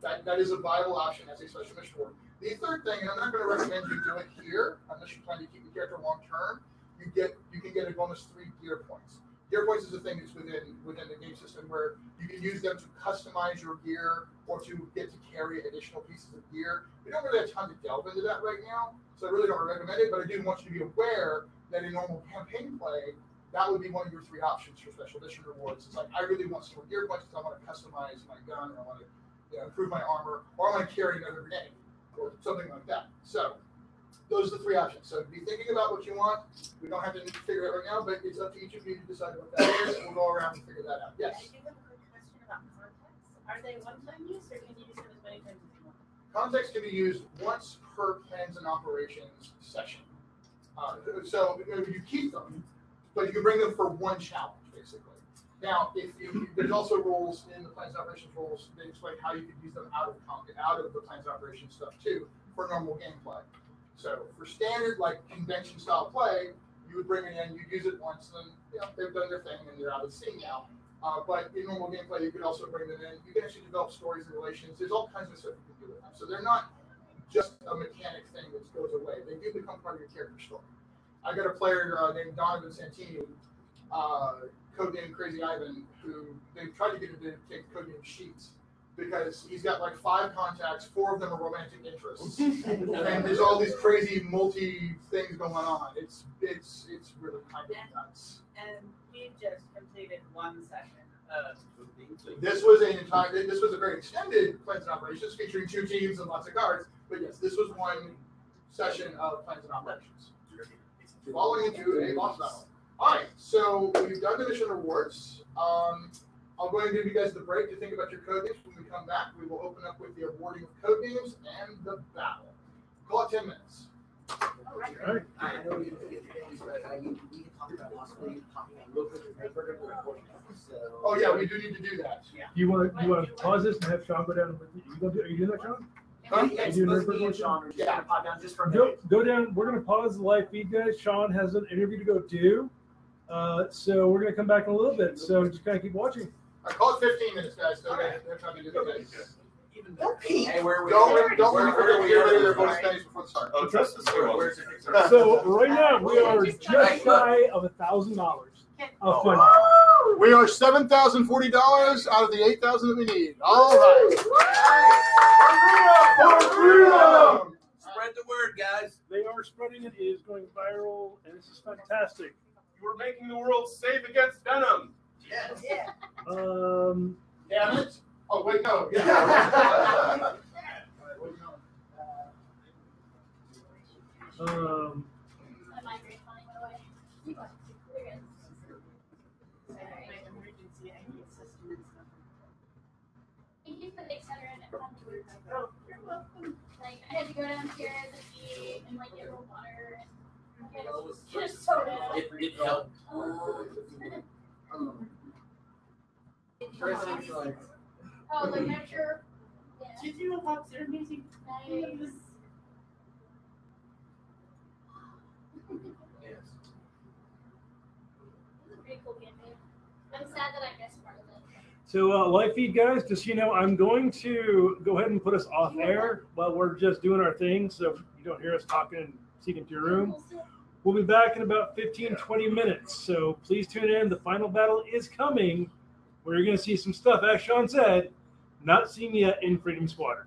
that is a viable option as a special mission reward. The third thing, and I'm not going to recommend you do it here unless you plan to keep the character long term, you can get a bonus 3 gear points. Gear points is a thing that's within the game system where you can use them to customize your gear or to get to carry additional pieces of gear. We don't really have time to delve into that right now, so I really don't recommend it, but I do want you to be aware that in normal campaign play, that would be one of your 3 options for special mission rewards. It's like, I really want some more gear points because I want to customize my gun, or I want to improve my armor, or I want to carry another grenade, or something like that. So those are the 3 options. So be thinking about what you want. We don't have to figure it out right now, but it's up to each of you to decide what that is. We'll go around and figure that out. Yes? I do have a quick question about contacts. Are they one-time use, or can you use them as many times as you want? Contacts can be used once per plans and operations session. So you keep them, but you can bring them for 1 challenge, basically. Now, there's also rules in the plans and operations rules that explain how you can use them out of the plans and operations stuff too for normal gameplay. So for standard like convention style play, you would bring it in, you'd use it once, and they've done their thing and they're out of the scene now. But in normal gameplay, you could also bring them in. You can actually develop stories and relations. There's all kinds of stuff you can do with them. So they're not just a mechanic thing that goes away. They do become part of your character story. I got a player named Donovan Santini, codenamed Crazy Ivan, who they've tried to get him to take codename Sheets because he's got like 5 contacts, 4 of them are romantic interests, and there's all these crazy multi things going on. It's really kind of nuts. And we just completed 1 session This was an entire. This was a very extended plans and operations featuring 2 teams and lots of cards. But yes, this was one session of plans and operations. Following into a boss battle. All right, so we've done the mission rewards. I'll go ahead and give you guys the break to think about your code names. When we come back, we will open up with the awarding of code names and the battle. Call it 10 minutes. All right. I know we can talk about possibly popping in real quick. Oh yeah, we do need to do that. Yeah. You want to pause this and have Sean go down? Are you doing that, Sean? Huh? Are you doing Both me Nerdburger and Sean are just gonna pop down just for a Go, minute. go down. We're going to pause the live feed, guys. Sean has an interview to go do. So we're going to come back in a little bit. So just kind of keep watching. I call it 15 minutes, guys. So they're trying to do the Hey, where are we? Don't where forget to get rid of their bonus at? pennies before the start. Oh, trust the zero. Where's it? So right now we are just shy of $1,000 of funding. We are $7,040 out of the $8,000 that we need. All right. For freedom! Spread the word, guys. They are spreading it. It is going viral, and this is fantastic. You are making the world safe against venom. Yes. Yeah. Damn it. Oh, wait, no. Yeah. Thank you for the etc. Oh, you're welcome. Like I had to go downstairs and eat and like get a little water and get a soda. It helped. Oh, like I'm sure. Yeah. Did you have their amazing? Nice. Yes. It's a pretty cool campaign. I'm sad that I missed part of it. So live feed, guys, just so you know, I'm going to go ahead and put us off air while we're just doing our thing, so you don't hear us talking and sneaking to your room. We'll be back in about 15-20 minutes, so please tune in. The final battle is coming, where you're going to see some stuff, as Sean said, not seen yet in Freedom Squadron.